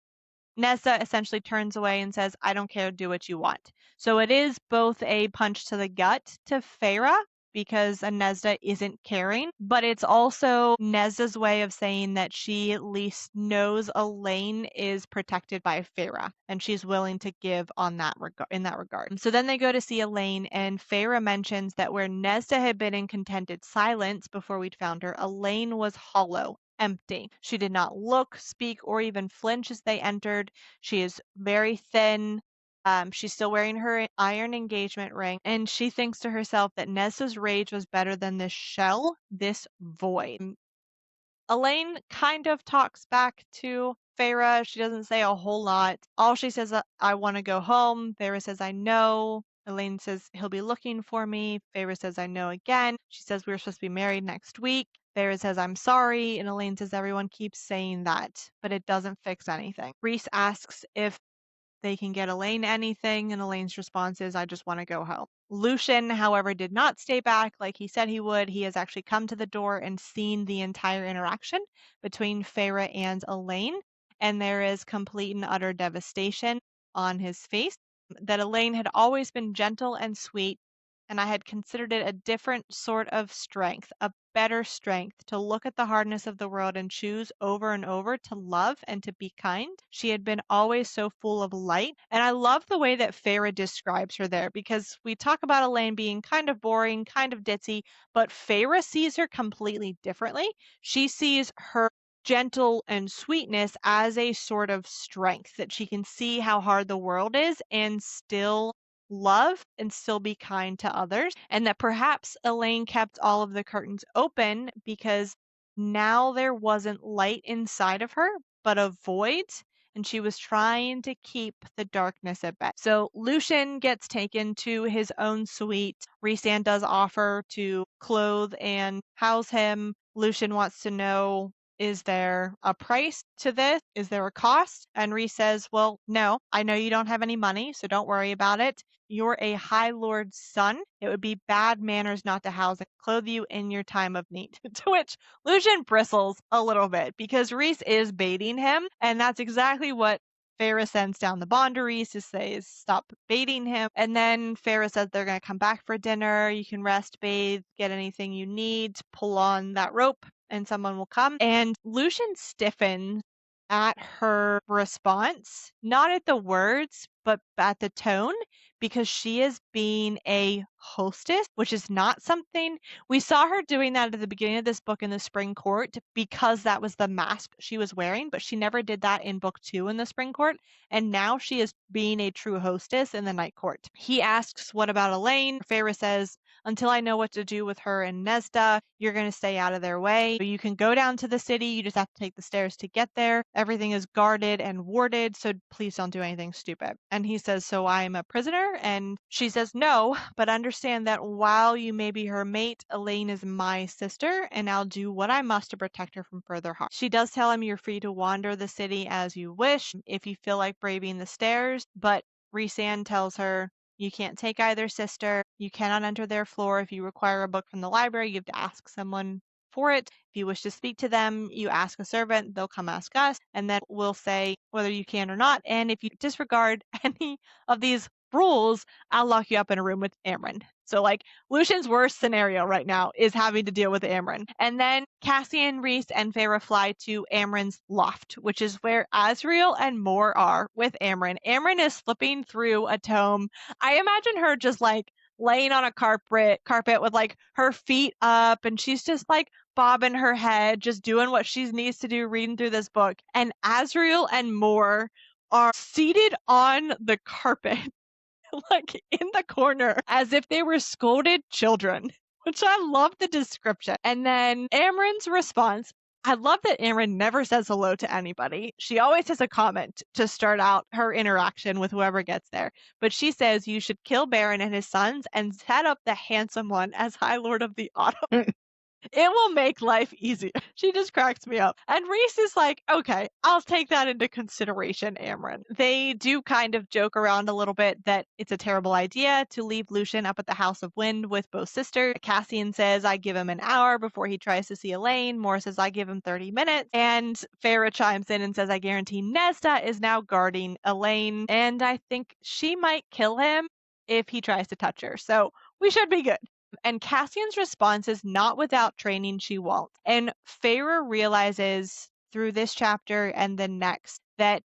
Nesda essentially turns away and says, I don't care, do what you want. So it is both a punch to the gut to Feyre because Nesda isn't caring, but it's also Nesda's way of saying that she at least knows Elaine is protected by Feyre and she's willing to give on that in that regard. So then they go to see Elaine and Feyre mentions that where Nesda had been in contented silence before we'd found her, Elaine was hollow, empty. She did not look, speak, or even flinch as they entered. She is very thin. She's still wearing her iron engagement ring, and she thinks to herself that Nesda's rage was better than this shell, this void. Elaine kind of talks back to Feyre. She doesn't say a whole lot. All she says, I want to go home. Feyre says, I know. Elaine says, he'll be looking for me. Feyre says, I know again. She says, we're supposed to be married next week. Feyre says, I'm sorry. And Elaine says, everyone keeps saying that, but it doesn't fix anything. Rhys asks if they can get Elaine anything, and Elaine's response is, I just want to go home. Lucian, however, did not stay back like he said he would. He has actually come to the door and seen the entire interaction between Feyre and Elaine, and there is complete and utter devastation on his face. That Elaine had always been gentle and sweet, and I had considered it a different sort of strength, a better strength to look at the hardness of the world and choose over and over to love and to be kind. She had been always so full of light. And I love the way that Feyre describes her there because we talk about Elaine being kind of boring, kind of ditzy, but Feyre sees her completely differently. She sees her gentle and sweetness as a sort of strength that she can see how hard the world is and still love and still be kind to others, and that perhaps Elaine kept all of the curtains open because now there wasn't light inside of her, but a void, and she was trying to keep the darkness at bay. So Lucian gets taken to his own suite. Rhysand does offer to clothe and house him. Lucian wants to know, is there a price to this? Is there a cost? And Rhys says, well, no, I know you don't have any money, so don't worry about it. You're a High Lord's son. It would be bad manners not to house and clothe you in your time of need. To which Lucian bristles a little bit because Rhys is baiting him, and that's exactly what Feyre sends down the bond to Rhys to say, stop baiting him. And then Feyre says they're going to come back for dinner. You can rest, bathe, get anything you need, pull on that rope, and someone will come. And Lucian stiffens at her response, not at the words, but at the tone, because she is being a hostess, which is not something we saw her doing that at the beginning of this book in the Spring Court because that was the mask she was wearing, but she never did that in book 2 in the Spring Court. And now she is being a true hostess in the Night Court. He asks, what about Elaine? Feyre says, until I know what to do with her and Nesda, you're going to stay out of their way. You can go down to the city. You just have to take the stairs to get there. Everything is guarded and warded, so please don't do anything stupid. And he says, so I am a prisoner? And she says, no, but understand that while you may be her mate, Elaine is my sister, and I'll do what I must to protect her from further harm. She does tell him you're free to wander the city as you wish if you feel like braving the stairs, but Rhysand tells her, you can't take either sister. You cannot enter their floor. If you require a book from the library, you have to ask someone for it. If you wish to speak to them, you ask a servant. They'll come ask us, and then we'll say whether you can or not. And if you disregard any of these rules, I'll lock you up in a room with Amren. So, like, Lucian's worst scenario right now is having to deal with Amren. And then Cassian, Rhys, and Feyre fly to Amren's loft, which is where Azriel and Mor are with Amren. Amren is flipping through a tome. I imagine her just, like, laying on a carpet with, like, her feet up, and she's just, like, bobbing her head, just doing what she needs to do, reading through this book. And Azriel and Mor are seated on the carpet, like in the corner, as if they were scolded children, which I love the description. And then Amren's response, I love that Amren never says hello to anybody. She always has a comment to start out her interaction with whoever gets there. But she says you should kill Baron and his sons and set up the handsome one as High Lord of the Autumn. It will make life easier. She just cracks me up. And Reese is like, okay, I'll take that into consideration, Amren. They do kind of joke around a little bit that it's a terrible idea to leave Lucian up at the House of Wind with both sisters. Cassian says, I give him an hour before he tries to see Elaine. Moore says, I give him 30 minutes. And Farah chimes in and says, I guarantee Nesda is now guarding Elaine. And I think she might kill him if he tries to touch her. So we should be good. And Cassian's response is not without training, she won't. And Feyre realizes through this chapter and the next that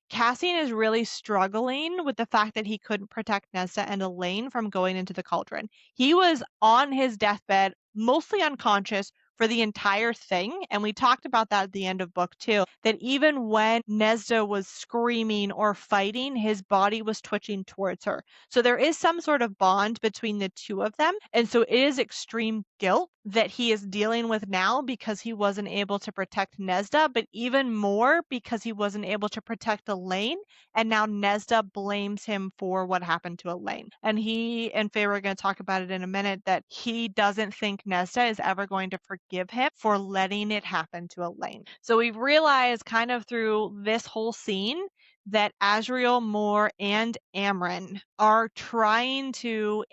Cassian is really struggling with the fact that he couldn't protect Nesta and Elaine from going into the cauldron. He was on his deathbed, mostly unconscious for the entire thing. And we talked about that at the end of book 2, that even when Nesda was screaming or fighting, his body was twitching towards her. So there is some sort of bond between the two of them. And so it is extreme guilt that he is dealing with now because he wasn't able to protect Nesda, but even more because he wasn't able to protect Elaine. And now Nesda blames him for what happened to Elaine. And he and Faye are going to talk about it in a minute, that he doesn't think Nesda is ever going to forgive him for letting it happen to Elaine. So we've realized kind of through this whole scene that Azriel, Moore, and Amren are trying to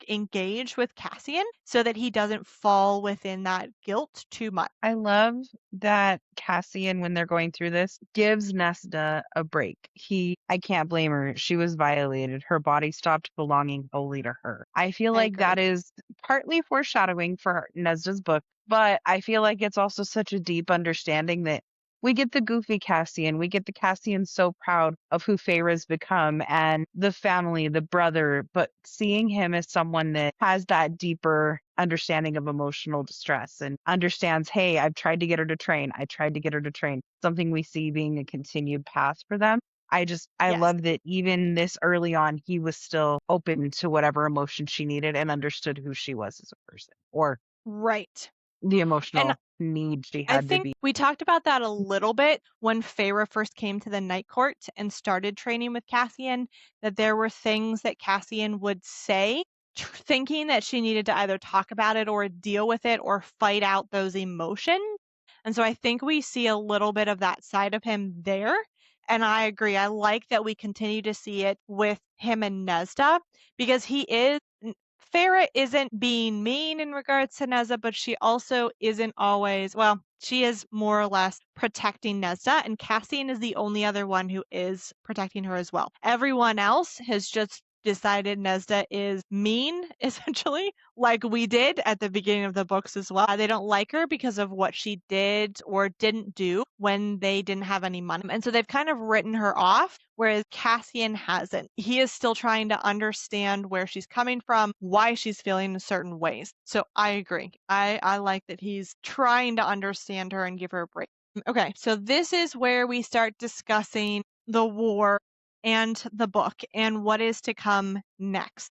engage with Cassian so that he doesn't fall within that guilt too much. I love that Cassian, when they're going through this, gives Nesta a break. I can't blame her. She was violated. Her body stopped belonging wholly to her. I feel I like that agree. is partly foreshadowing for Nesta's book, but I feel like it's also such a deep understanding that we get the goofy Cassian. We get the Cassian so proud of who Feyre's become and the family, the brother, but seeing him as someone that has that deeper understanding of emotional distress and understands, hey, I've tried to get her to train. I tried to get her to train. Something we see being a continued path for them. I Yes. love that even this early on, he was still open to whatever emotion she needed and understood who she was as a person or Right. the And emotional need she I had to think be. we talked about that a little bit when Feyre first came to the Night Court and started training with Cassian, that there were things that Cassian would say, thinking that she needed to either talk about it or deal with it or fight out those emotions. And so I think we see a little bit of that side of him there. And I agree. I like that we continue to see it with him and Nesda because Farah isn't being mean in regards to Nesda, but she also isn't always, well, she is more or less protecting Nesda, and Cassian is the only other one who is protecting her as well. Everyone else has just decided Nesda is mean, essentially, like we did at the beginning of the books as well. They don't like her because of what she did or didn't do when they didn't have any money. And so they've kind of written her off, whereas Cassian hasn't. He is still trying to understand where she's coming from, why she's feeling in certain ways. So I agree. I like that he's trying to understand her and give her a break. Okay, so this is where we start discussing the war and the book and what is to come next.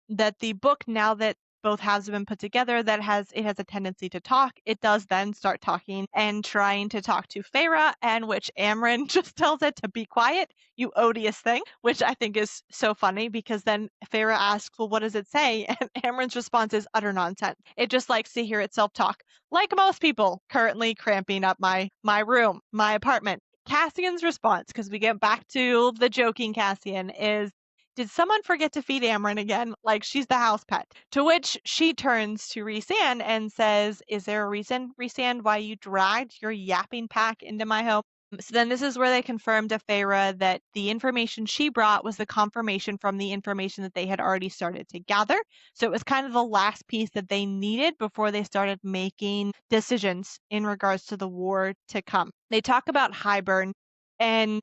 That the book, now that both halves have been put together, it has a tendency to talk. It does then start talking and trying to talk to Feyre, and which Amren just tells it to be quiet, you odious thing, which I think is so funny because then Feyre asks, well, what does it say? And Amren's response is utter nonsense. It just likes to hear itself talk, like most people currently cramping up my room, my apartment. Cassian's response, because we get back to the joking Cassian, is, did someone forget to feed Amren again? Like she's the house pet. To which she turns to Rhysand and says, is there a reason, Rhysand, why you dragged your yapping pack into my home? So then this is where they confirmed to Feyre that the information she brought was the confirmation from the information that they had already started to gather. So it was kind of the last piece that they needed before they started making decisions in regards to the war to come. They talk about Hybern and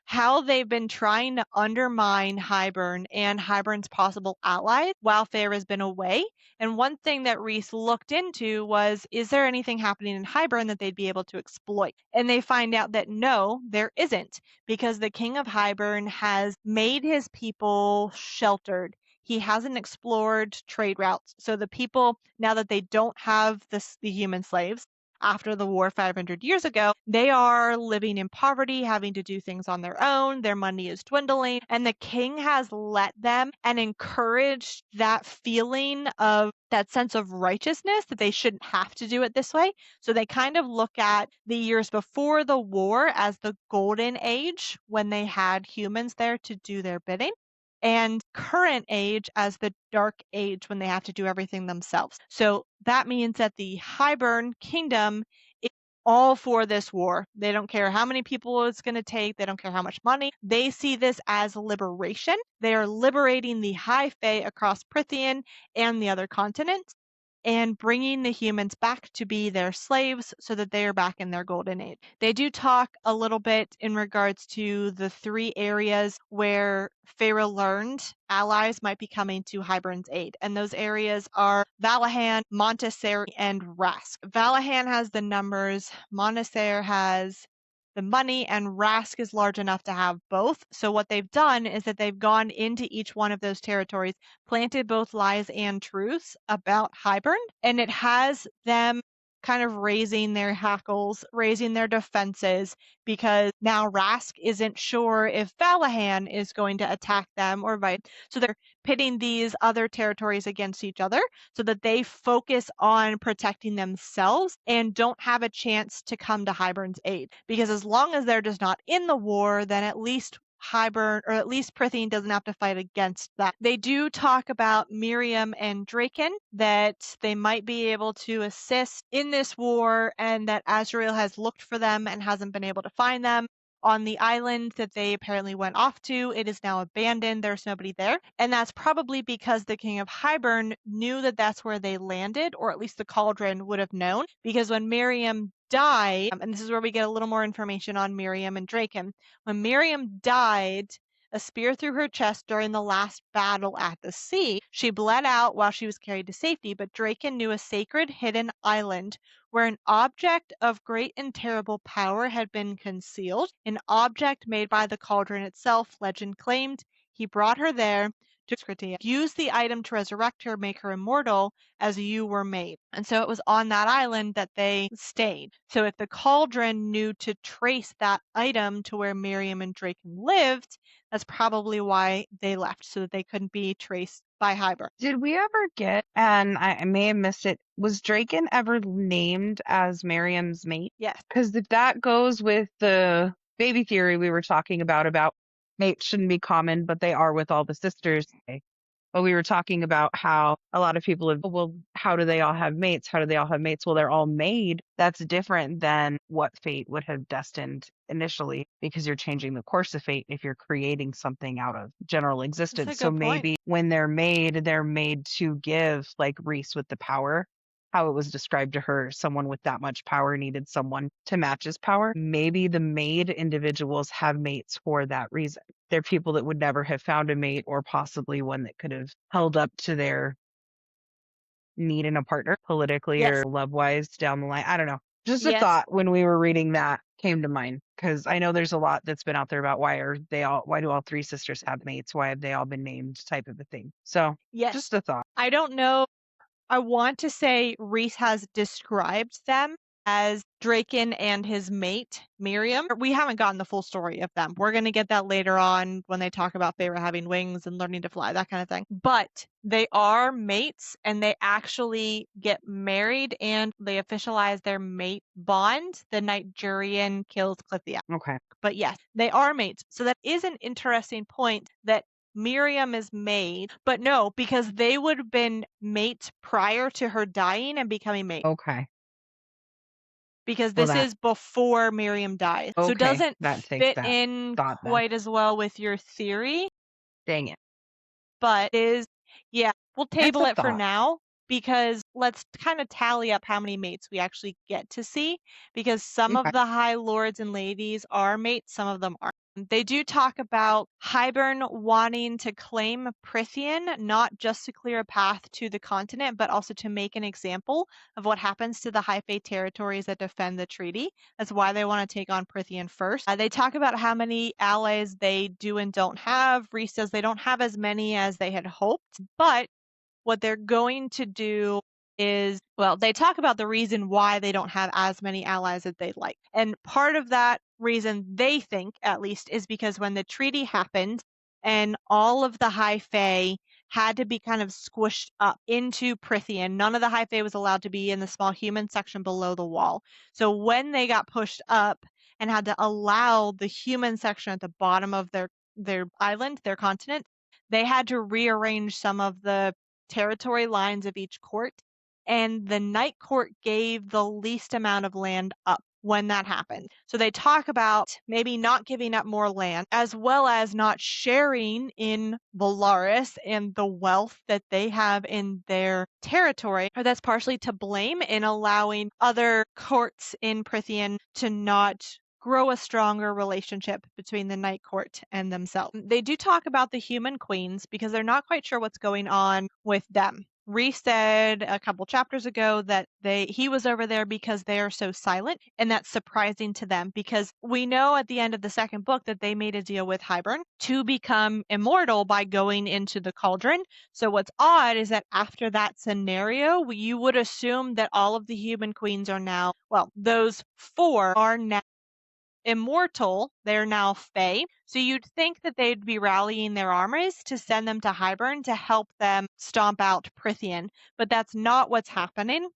how they've been trying to undermine Hybern and Hybern's possible allies while Feyre has been away. And one thing that Rhys looked into was, is there anything happening in Hybern that they'd be able to exploit? And they find out that no, there isn't, because the king of Hybern has made his people sheltered. He hasn't explored trade routes. So the people, now that they don't have the human slaves, after the war 500 years ago, they are living in poverty, having to do things on their own. Their money is dwindling, and the king has let them and encouraged that feeling of that sense of righteousness that they shouldn't have to do it this way. So they kind of look at the years before the war as the golden age when they had humans there to do their bidding, and current age as the dark age when they have to do everything themselves. So that means that the Hybern kingdom is all for this war. They don't care how many people it's going to take. They don't care how much money. They see this as liberation. They are liberating the High Fae across Prythian and the other continents and bringing the humans back to be their slaves so that they are back in their golden age. They do talk a little bit in regards to the 3 areas where Feyre learned allies might be coming to Hybern's aid. And those areas are Valahan, Montessori, and Rask. Valahan has the numbers, Montessori has the money, and Rask is large enough to have both. So what they've done is that they've gone into each one of those territories, planted both lies and truths about Hybern, and it has them kind of raising their hackles, raising their defenses, because now Rask isn't sure if Valahan is going to attack them or vice. So they're pitting these other territories against each other so that they focus on protecting themselves and don't have a chance to come to Hybern's aid. Because as long as they're just not in the war, then at least Hybern, or at least Prythian, doesn't have to fight against that. They do talk about Miriam and Draken, that they might be able to assist in this war, and that Azrael has looked for them and hasn't been able to find them. On the island that they apparently went off to, it is now abandoned. There's nobody there. And that's probably because the King of Hybern knew that that's where they landed, or at least the Cauldron would have known, because when Miriam died, and this is where we get a little more information on Miriam and Draken. When Miriam died, a spear through her chest during the last battle at the sea, she bled out while she was carried to safety, but Draken knew a sacred hidden island where an object of great and terrible power had been concealed, an object made by the cauldron itself, legend claimed. He brought her there to Scritia. Use the item to resurrect her, make her immortal as you were made. And so it was on that island that they stayed. So if the cauldron knew to trace that item to where Miriam and Draken lived, that's probably why they left, so that they couldn't be traced by Hybern. Did we ever get, and I may have missed it, was Draken ever named as Miriam's mate? Yes. Because if that goes with the baby theory we were talking about mates shouldn't be common, but they are with all the sisters. But we were talking about how a lot of people have, well, how do they all have mates? How do they all have mates? Well, they're all made. That's different than what fate would have destined initially, because you're changing the course of fate if you're creating something out of general existence. So good point. maybe when they're made to give, like Reese with the power, how it was described to her, someone with that much power needed someone to match his power. Maybe the made individuals have mates for that reason. They're people that would never have found a mate, or possibly one that could have held up to their need in a partner politically Yes. or love wise down the line. I don't know. Just a Yes. thought when we were reading that came to mind, because I know there's a lot that's been out there about why do all 3 sisters have mates? Why have they all been named, type of a thing. So Yes. just a thought. I don't know. I want to say Reese has described them as Draken and his mate, Miriam. We haven't gotten the full story of them. We're going to get that later on when they talk about Feyre having wings and learning to fly, that kind of thing. But they are mates, and they actually get married, and they officialize their mate bond the night Jurian kills Clithia. Okay. But yes, they are mates. So that is an interesting point, that Miriam is made, but no, because they would have been mates prior to her dying and becoming mates. Okay. Because Well, this is before Miriam dies. So Okay, it doesn't that takes fit that in thought then. quite as well with your theory, Dang it. but we'll table a it for thought. now, because let's kind of tally up how many mates we actually get to see, because some Okay. of the high lords and ladies are mates, some of them aren't. They do talk about Hybern wanting to claim Prythian, not just to clear a path to the continent, but also to make an example of what happens to the High Fae territories that defend the treaty. That's why they want to take on Prythian first. They talk about how many allies they do and don't have. Reese says they don't have as many as they had hoped, but what they're going to do is, well, they talk about the reason why they don't have as many allies as they'd like. And part of that reason, they think at least, is because when the treaty happened and all of the High Fae had to be kind of squished up into Prythian, none of the High Fae was allowed to be in the small human section below the wall. So when they got pushed up and had to allow the human section at the bottom of their island, their continent, they had to rearrange some of the territory lines of each court, and the Night Court gave the least amount of land up when that happened. So they talk about maybe not giving up more land, as well as not sharing in Valaris and the wealth that they have in their territory, or that's partially to blame in allowing other courts in Prythian to not grow a stronger relationship between the Night Court and themselves. They do talk about the human queens because they're not quite sure what's going on with them. Rhys said a couple chapters ago that he was over there because they are so silent, and that's surprising to them because we know at the end of the second book that they made a deal with Hybern to become immortal by going into the cauldron. So what's odd is that after that scenario, you would assume that all of the human queens are now, well, those 4 are now immortal. They're now Fae. So you'd think that they'd be rallying their armies to send them to Hybern to help them stomp out Prythian. But that's not what's happening.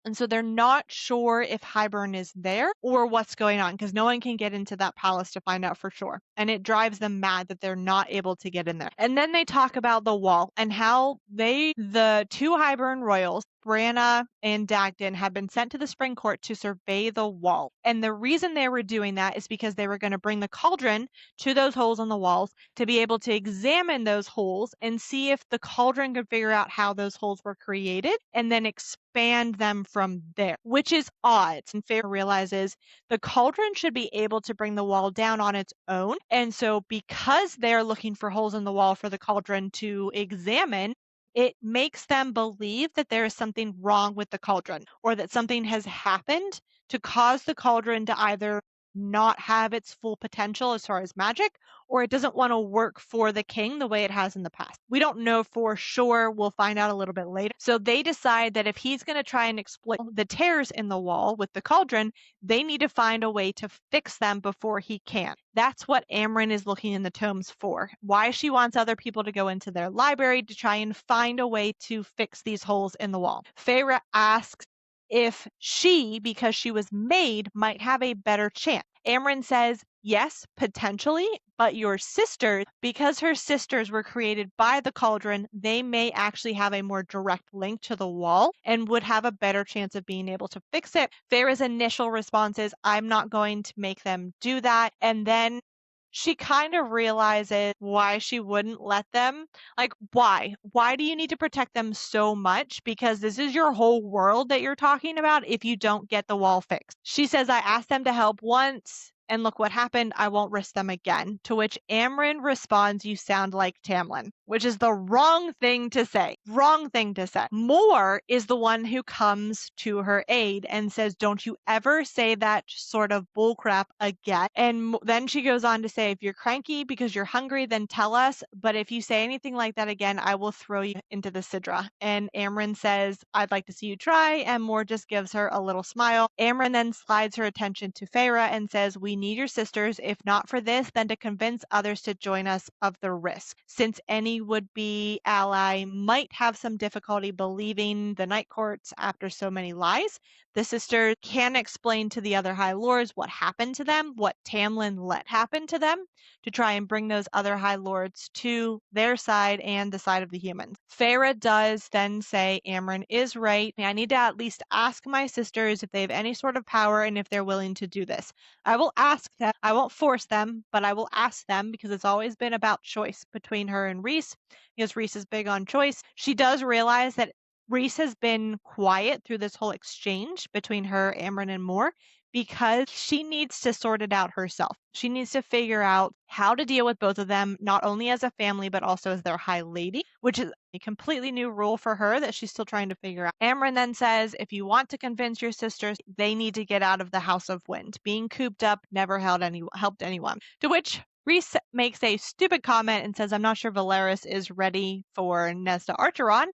And so they're not sure if Hybern is there or what's going on because no one can get into that palace to find out for sure. And it drives them mad that they're not able to get in there. And then they talk about the wall and how the 2 Hybern royals, Branna and Dagden, had been sent to the Spring Court to survey the wall. And the reason they were doing that is because they were going to bring the cauldron to those holes on the walls to be able to examine those holes and see if the cauldron could figure out how those holes were created and then expand them from there, which is odd. And Feyre realizes the cauldron should be able to bring the wall down on its own. And so because they're looking for holes in the wall for the cauldron to examine, it makes them believe that there is something wrong with the cauldron or that something has happened to cause the cauldron to either not have its full potential as far as magic, or it doesn't want to work for the king the way it has in the past. We don't know for sure. We'll find out a little bit later. So they decide that if he's going to try and exploit the tears in the wall with the cauldron, they need to find a way to fix them before he can. That's what Amren is looking in the tomes for. Why she wants other people to go into their library to try and find a way to fix these holes in the wall. Feyre asks if she, because she was made, might have a better chance. Amren says, yes, potentially, but your sisters, because her sisters were created by the cauldron, they may actually have a more direct link to the wall and would have a better chance of being able to fix it. Feyre's initial response is, I'm not going to make them do that. And then she kind of realizes why she wouldn't let them. Like, why? Why do you need to protect them so much? Because this is your whole world that you're talking about if you don't get the wall fixed. She says, I asked them to help once, and look what happened. I won't risk them again. To which Amren responds, you sound like Tamlin, which is the wrong thing to say. Wrong thing to say. Moore is the one who comes to her aid and says, don't you ever say that sort of bullcrap again. And then she goes on to say, if you're cranky because you're hungry, then tell us. But if you say anything like that again, I will throw you into the Sidra. And Amren says, I'd like to see you try. And Moore just gives her a little smile. Amren then slides her attention to Feyre and says, we need your sisters, if not for this, then to convince others to join us of the risk. Since any would-be ally might have some difficulty believing the Night Courts after so many lies, the sisters can explain to the other High Lords what happened to them, what Tamlin let happen to them, to try and bring those other High Lords to their side and the side of the humans. Feyre does then say Amren is right. I need to at least ask my sisters if they have any sort of power and if they're willing to do this. I will ask them. I won't force them, but I will ask them because it's always been about choice between her and Rhys, because Rhys is big on choice. She does realize that Rhys has been quiet through this whole exchange between her, Amren, and Moore because she needs to sort it out herself. She needs to figure out how to deal with both of them, not only as a family, but also as their High Lady, which is a completely new rule for her that she's still trying to figure out. Amren then says, if you want to convince your sisters, they need to get out of the House of Wind. Being cooped up never helped anyone. To which Rhys makes a stupid comment and says, I'm not sure Valeris is ready for Nesda Archeron.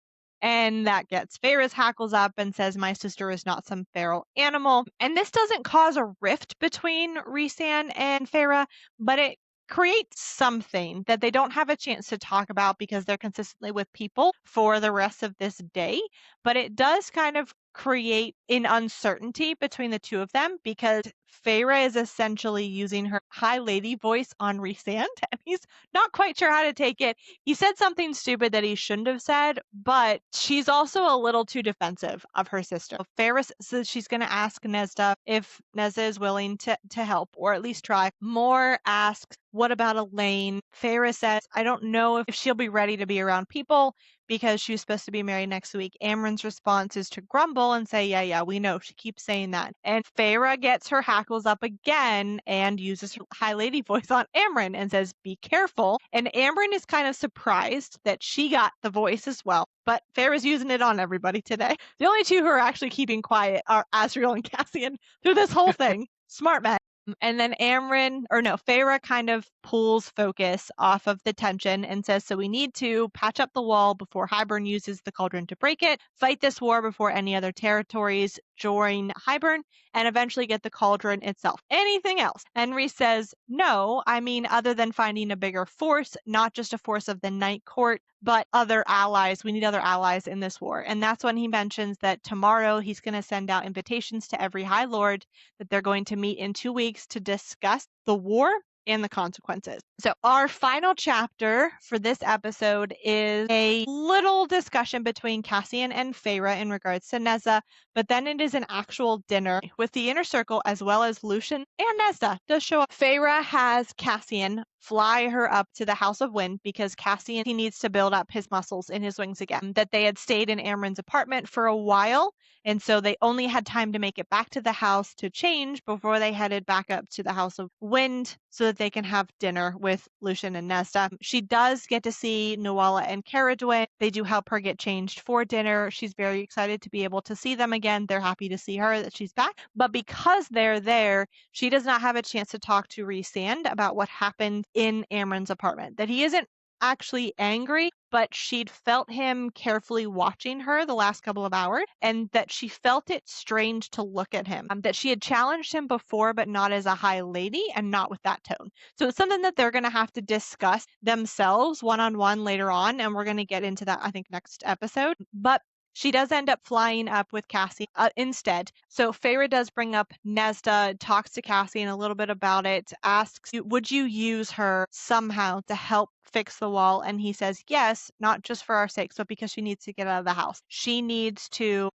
And that gets Feyre's hackles up and says, my sister is not some feral animal. And this doesn't cause a rift between Rhysand and Feyre, but it creates something that they don't have a chance to talk about because they're consistently with people for the rest of this day. But it does kind of create an uncertainty between the two of them because Feyre is essentially using her high lady voice on Rhysand, and he's not quite sure how to take it. He said something stupid that he shouldn't have said, but she's also a little too defensive of her sister. Feyre says she's going to ask Nesda if Nesda is willing to help, or at least try. Moore asks, what about Elaine? Feyre says, I don't know if she'll be ready to be around people because she's supposed to be married next week. Amren's response is to grumble and say, yeah, we know. She keeps saying that. And Feyre gets her hackles up again and uses her high lady voice on Amren and says, be careful. And Amren is kind of surprised that she got the voice as well. But Feyre's using it on everybody today. The only two who are actually keeping quiet are Asriel and Cassian through this whole thing. Smart men. And then Feyre kind of pulls focus off of the tension and says, so we need to patch up the wall before Hybern uses the cauldron to break it, fight this war before any other territories join Hybern, and eventually get the cauldron itself. Anything else? And Rhys says, no, I mean, other than finding a bigger force, not just a force of the Night Court, but other allies. We need other allies in this war. And that's when he mentions that tomorrow he's going to send out invitations to every High Lord, that they're going to meet in 2 weeks to discuss the war and the consequences. So our final chapter for this episode is a little discussion between Cassian and Feyre in regards to Nesda, but then it is an actual dinner with the inner circle as well as Lucian and Nesda does show up. Feyre has Cassian fly her up to the House of Wind because Cassian, he needs to build up his muscles in his wings again. That they had stayed in Amren's apartment for a while, and so they only had time to make it back to the house to change before they headed back up to the House of Wind so that they can have dinner with Lucian and Nesda. She does get to see Nuala and Caradwyn. They do help her get changed for dinner. She's very excited to be able to see them again. They're happy to see her, that she's back. But because they're there, she does not have a chance to talk to Rhysand about what happened in Amren's apartment. That he isn't actually angry, but she'd felt him carefully watching her the last couple of hours, and that she felt it strange to look at him. That she had challenged him before, but not as a high lady and not with that tone. So it's something that they're going to have to discuss themselves one-on-one later on, and we're going to get into that, I think, next episode. But she does end up flying up with Cassie instead. So Feyre does bring up Nesda, talks to Cassian a little bit about it, asks, would you use her somehow to help fix the wall? And he says, yes, not just for our sakes, but because she needs to get out of the house. She needs to.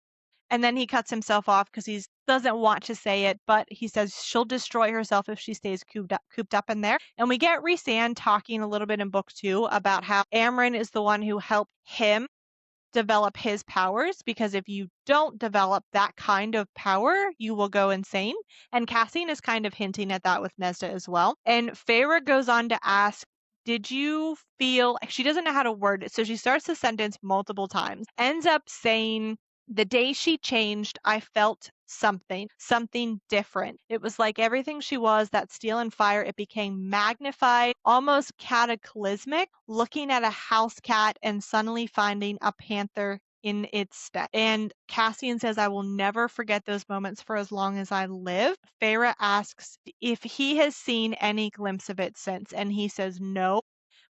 And then he cuts himself off because he doesn't want to say it, but he says she'll destroy herself if she stays cooped up in there. And we get Rhysand talking a little bit in book 2 about how Amren is the one who helped him develop his powers, because if you don't develop that kind of power, you will go insane. And Cassian is kind of hinting at that with Nesda as well. And Feyre goes on to ask, did you feel, she doesn't know how to word it, so she starts the sentence multiple times, ends up saying, the day she changed, I felt something different. It was like everything she was, that steel and fire, it became magnified, almost cataclysmic, looking at a house cat and suddenly finding a panther in its stead. And Cassian says, I will never forget those moments for as long as I live. Feyre asks if he has seen any glimpse of it since, and he says no,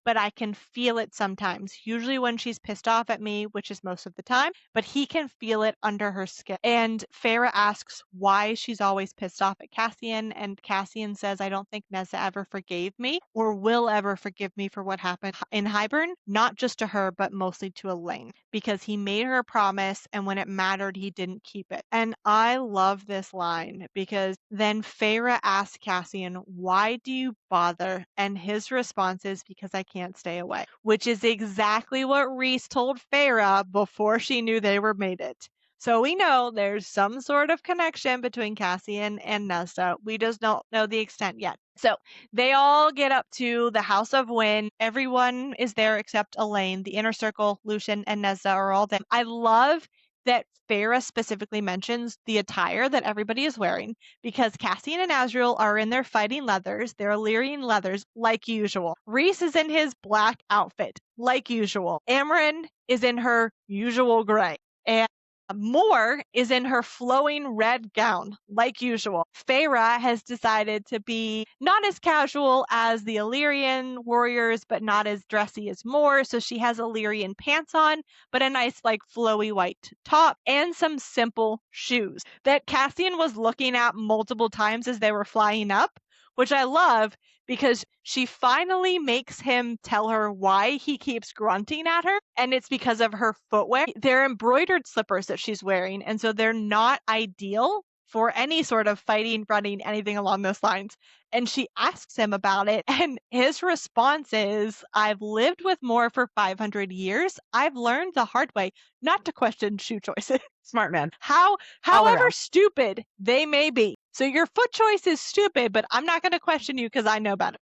but I can feel it sometimes, usually when she's pissed off at me, which is most of the time, but he can feel it under her skin. And Feyre asks why she's always pissed off at Cassian, and Cassian says, I don't think Nesda ever forgave me or will ever forgive me for what happened in Hybern, not just to her, but mostly to Elaine, because he made her a promise, and when it mattered, he didn't keep it. And I love this line, because then Feyre asks Cassian, why do you bother? And his response is, because I can't stay away, which is exactly what Rhys told Feyre before she knew they were mated. So we know there's some sort of connection between Cassian and Nesda. We just don't know the extent yet. So they all get up to the House of Wind. Everyone is there except Elaine. The inner circle, Lucian and Nesda are all there. I love that Farah specifically mentions the attire that everybody is wearing because Cassian and Azriel are in their fighting leathers, their Illyrian leathers, like usual. Rhys is in his black outfit, like usual. Amren is in her usual gray. And Moore is in her flowing red gown, like usual. Farah has decided to be not as casual as the Illyrian warriors, but not as dressy as Moore. So she has Illyrian pants on, but a nice, like, flowy white top and some simple shoes that Cassian was looking at multiple times as they were flying up, which I love because she finally makes him tell her why he keeps grunting at her, and it's because of her footwear. They're embroidered slippers that she's wearing, and so they're not ideal for any sort of fighting, running, anything along those lines. And she asks him about it, and his response is, I've lived with Moore for 500 years. I've learned the hard way not to question shoe choices. Smart man. However around. stupid they may be. So your foot choice is stupid, but I'm not going to question you because I know better.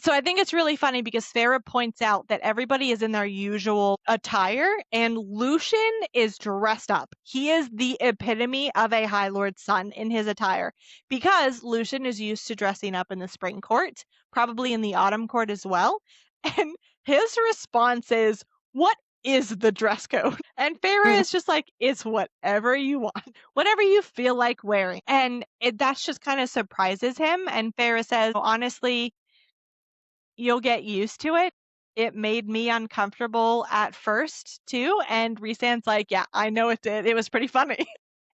So I think it's really funny because Farah points out that everybody is in their usual attire and Lucian is dressed up. He is the epitome of a High Lord's son in his attire because Lucian is used to dressing up in the spring court, probably in the autumn court as well. And his response is, what is the dress code? And Farah is just like, it's whatever you want, whatever you feel like wearing. And that's just kind of surprises him. And Farah says, honestly, you'll get used to it. It made me uncomfortable at first too. And Rhysand's like, yeah, I know it did. It was pretty funny.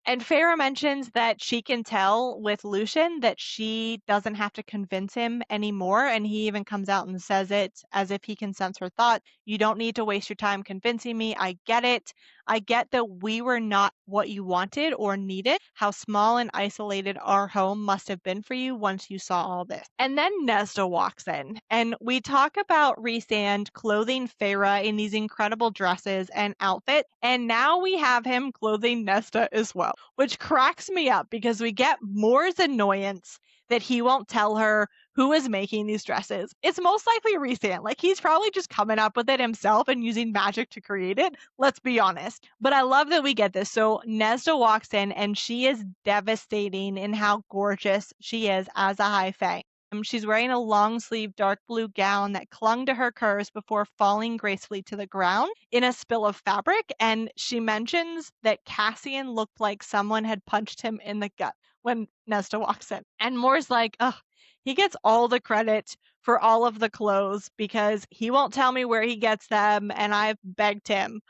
And Farah mentions that she can tell with Lucian that she doesn't have to convince him anymore. And he even comes out and says it as if he can sense her thought. You don't need to waste your time convincing me. I get it. I get that we were not what you wanted or needed, how small and isolated our home must have been for you once you saw all this. And then Nesda walks in, and we talk about Rhysand clothing Farah in these incredible dresses and outfits, and now we have him clothing Nesda as well, which cracks me up because we get Moore's annoyance that he won't tell her who is making these dresses. It's most likely Rhysand. Like, he's probably just coming up with it himself and using magic to create it. Let's be honest. But I love that we get this. So Nesda walks in and she is devastating in how gorgeous she is as a High Fae. She's wearing a long sleeve dark blue gown that clung to her curves before falling gracefully to the ground in a spill of fabric. And she mentions that Cassian looked like someone had punched him in the gut when Nesda walks in. And Moore's like, ugh, he gets all the credit for all of the clothes because he won't tell me where he gets them, and I've begged him.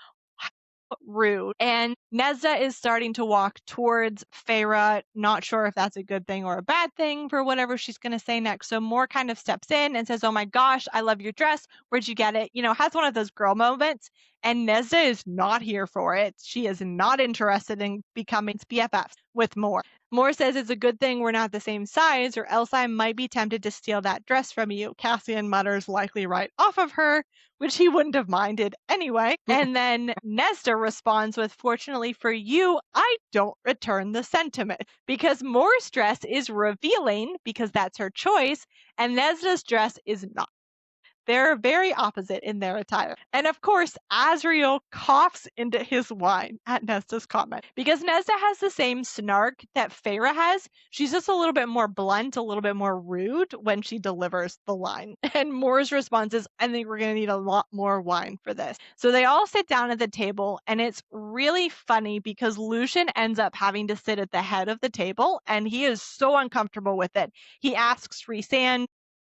Rude. And Nesda is starting to walk towards Farah, not sure if that's a good thing or a bad thing for whatever she's going to say next. So Moore kind of steps in and says, oh my gosh, I love your dress. Where'd you get it? You know, has one of those girl moments. And Nesda is not here for it. She is not interested in becoming BFFs with Moore. Moore says it's a good thing we're not the same size, or else I might be tempted to steal that dress from you. Cassian mutters likely right off of her, which he wouldn't have minded anyway. And then Nesda responds with, fortunately for you, I don't return the sentiment. Because Moore's dress is revealing, because that's her choice, and Nesda's dress is not. They're very opposite in their attire. And of course, Azriel coughs into his wine at Nesda's comment. Because Nesda has the same snark that Farah has, she's just a little bit more blunt, a little bit more rude when she delivers the line. And Moore's response is, I think we're going to need a lot more wine for this. So they all sit down at the table, and it's really funny because Lucian ends up having to sit at the head of the table, and he is so uncomfortable with it. He asks Rhysand,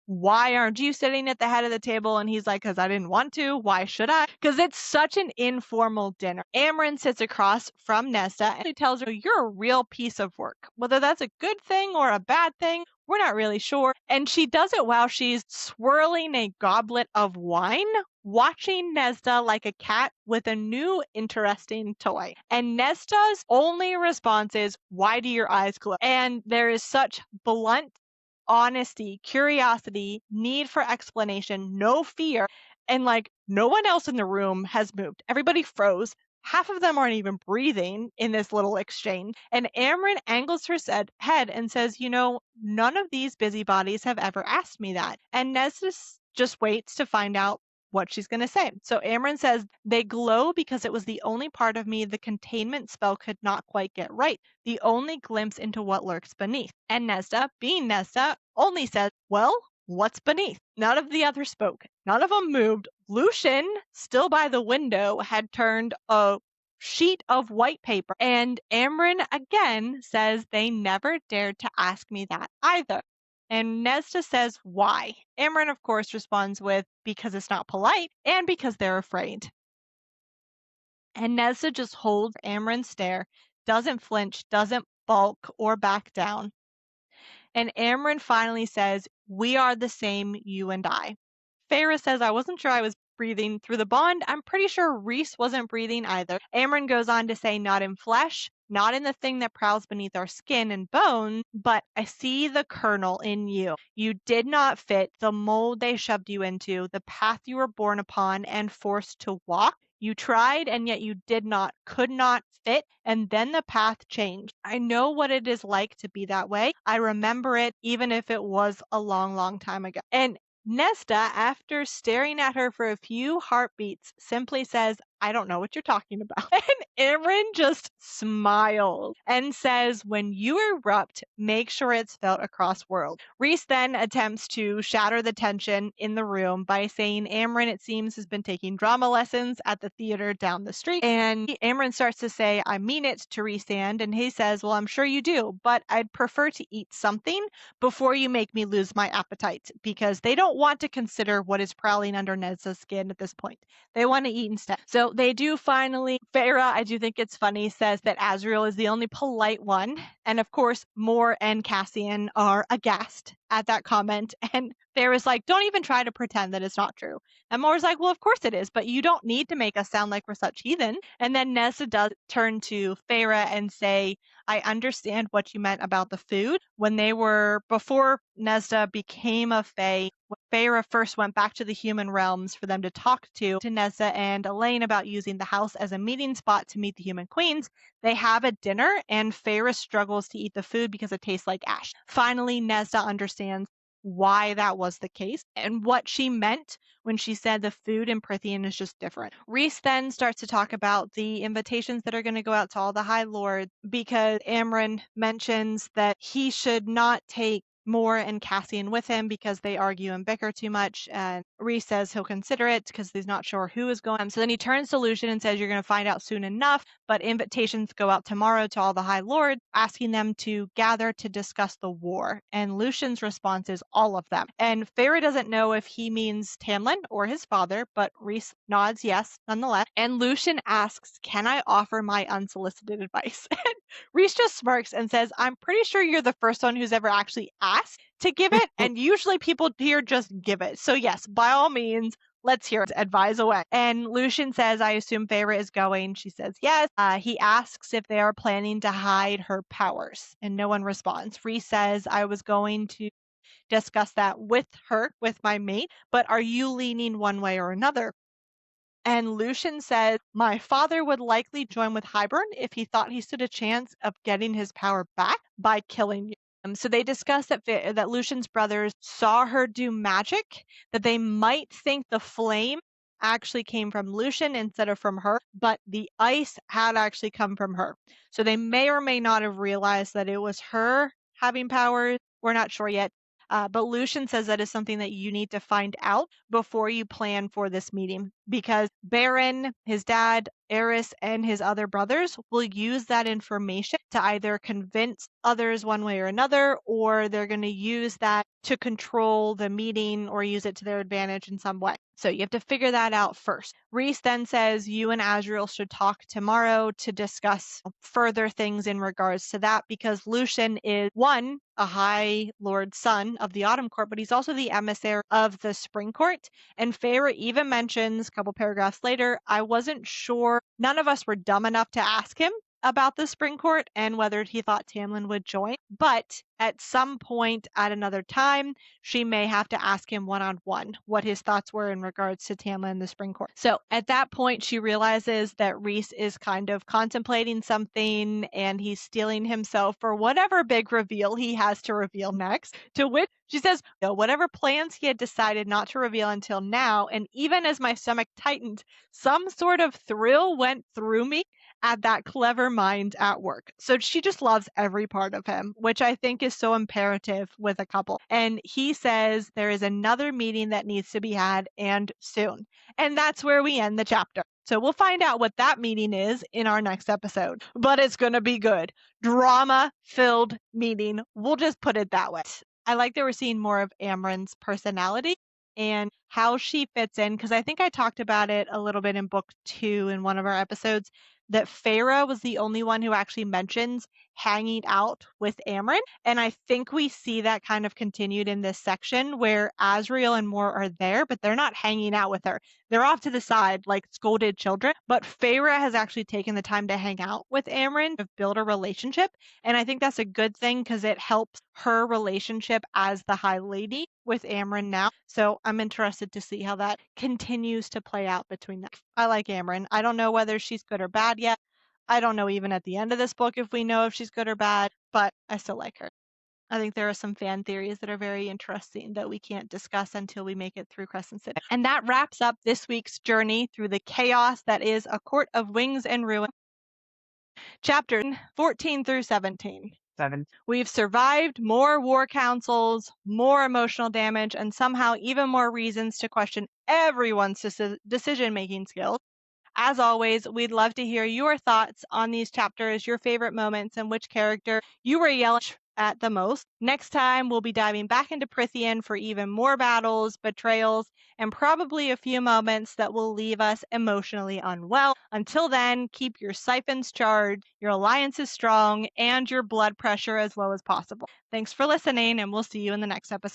why aren't you sitting at the head of the table? And he's like, because I didn't want to. Why should I? Because it's such an informal dinner. Amren sits across from Nesda and he tells her, you're a real piece of work. Whether that's a good thing or a bad thing, we're not really sure. And she does it while she's swirling a goblet of wine, watching Nesda like a cat with a new interesting toy. And Nesda's only response is, why do your eyes close? And there is such blunt honesty, curiosity, need for explanation, no fear. And like, no one else in the room has moved. Everybody froze. Half of them aren't even breathing in this little exchange. And Amren angles her head and says, you know, none of these busybodies have ever asked me that. And Nesda just waits to find out what she's going to say. So Amren says, they glow because it was the only part of me the containment spell could not quite get right, the only glimpse into what lurks beneath. And Nesda, being Nesda, only says, well, what's beneath? None of the others spoke. None of them moved. Lucian, still by the window, had turned a sheet of white paper. And Amren again says they never dared to ask me that either. And Nesda says, why? Amren, of course, responds with, because it's not polite and because they're afraid. And Nesda just holds Amren's stare, doesn't flinch, doesn't balk or back down. And Amren finally says, we are the same, you and I. Feyre says, I wasn't sure I was breathing through the bond. I'm pretty sure Rhys wasn't breathing either. Amren goes on to say, not in flesh, not in the thing that prowls beneath our skin and bone, but I see the kernel in you. You did not fit the mold they shoved you into, the path you were born upon and forced to walk. You tried and yet you did not, could not fit, and then the path changed. I know what it is like to be that way. I remember it even if it was a long, long time ago. And Nesda, after staring at her for a few heartbeats, simply says, I don't know what you're talking about. And Amren just smiles and says, when you erupt, make sure it's felt across worlds. Rhys then attempts to shatter the tension in the room by saying Amren, it seems, has been taking drama lessons at the theater down the street. And Amren starts to say, I mean it to Rhysand. And he says, well, I'm sure you do, but I'd prefer to eat something before you make me lose my appetite, because they don't want to consider what is prowling under Nesda's skin at this point. They want to eat instead. So they do finally, Feyre, I do think it's funny, says that Azriel is the only polite one. And of course, Mor and Cassian are aghast at that comment. And Feyre's like, don't even try to pretend that it's not true. And Mor's like, well, of course it is, but you don't need to make us sound like we're such heathen. And then Nesda does turn to Feyre and say, I understand what you meant about the food. When they were, before Nesda became a Fae, when Feyre first went back to the human realms for them to talk to Nesda and Elaine about using the house as a meeting spot to meet the human queens, they have a dinner and Feyre struggles to eat the food because it tastes like ash. Finally, Nesda understands why that was the case and what she meant when she said the food in Prythian is just different. Rhys then starts to talk about the invitations that are going to go out to all the High Lords, because Amren mentions that he should not take Mor and Cassian with him because they argue and bicker too much. And Rhys says he'll consider it because he's not sure who is going. So then he turns to Lucian and says, you're going to find out soon enough, but invitations go out tomorrow to all the High Lords, asking them to gather to discuss the war. And Lucian's response is all of them. And Feyre doesn't know if he means Tamlin or his father, but Rhys nods yes, nonetheless. And Lucian asks, can I offer my unsolicited advice? And Rhys just smirks and says, I'm pretty sure you're the first one who's ever actually asked to give it, and usually people here just give it. So yes, by all means, let's hear it. Advise away. And Lucian says, I assume Feyre is going. She says yes. He asks if they are planning to hide her powers, and no one responds. Rhys says, I was going to discuss that with her, with my mate, but are you leaning one way or another? And Lucian says, my father would likely join with Hybern if he thought he stood a chance of getting his power back by killing you. So they discuss that Lucian's brothers saw her do magic, that they might think the flame actually came from Lucian instead of from her, but the ice had actually come from her. So they may or may not have realized that it was her having powers. We're not sure yet. But Lucian says that is something that you need to find out before you plan for this meeting, because Baron, his dad, Eris, and his other brothers will use that information to either convince others one way or another, or they're going to use that to control the meeting or use it to their advantage in some way. So you have to figure that out first. Rhys then says you and Azriel should talk tomorrow to discuss further things in regards to that, because Lucian is, one, a High Lord son of the Autumn Court, but he's also the emissary of the Spring Court. And Feyre even mentions a couple paragraphs later, I wasn't sure, none of us were dumb enough to ask him about the Spring Court and whether he thought Tamlin would join, but At some point at another time, she may have to ask him one-on-one what his thoughts were in regards to Tamlin and the Spring Court. So at that point, she realizes that Rhys is kind of contemplating something and he's steeling himself for whatever big reveal he has to reveal next, to which she says, whatever plans he had decided not to reveal until now, and even as my stomach tightened, some sort of thrill went through me at that clever mind at work. So she just loves every part of him, which I think is so imperative with a couple. And he says there is another meeting that needs to be had and soon. And that's where we end the chapter. So we'll find out what that meeting is in our next episode, but it's going to be good. Drama-filled meeting. We'll just put it that way. I like that we're seeing more of Amren's personality and how she fits in, because I think I talked about it a little bit in book 2 in one of our episodes, that Feyre was the only one who actually mentions hanging out with Amren. And I think we see that kind of continued in this section where Asriel and Mor are there, but they're not hanging out with her. They're off to the side like scolded children. But Feyre has actually taken the time to hang out with Amren to build a relationship. And I think that's a good thing because it helps her relationship as the High Lady with Amren now. So I'm interested to see how that continues to play out between them. I like Amren. I don't know whether she's good or bad yet. I don't know even at the end of this book if we know if she's good or bad, but I still like her. I think there are some fan theories that are very interesting that we can't discuss until we make it through Crescent City. And that wraps up this week's journey through the chaos that is A Court of Wings and Ruin. Chapters 14 through 17. 7. We've survived more war councils, more emotional damage, and somehow even more reasons to question everyone's decision-making skills. As always, we'd love to hear your thoughts on these chapters, your favorite moments, and which character you were yelling at the most. Next time, we'll be diving back into Prythian for even more battles, betrayals, and probably a few moments that will leave us emotionally unwell. Until then, keep your siphons charged, your alliances strong, and your blood pressure as low as possible. Thanks for listening, and we'll see you in the next episode.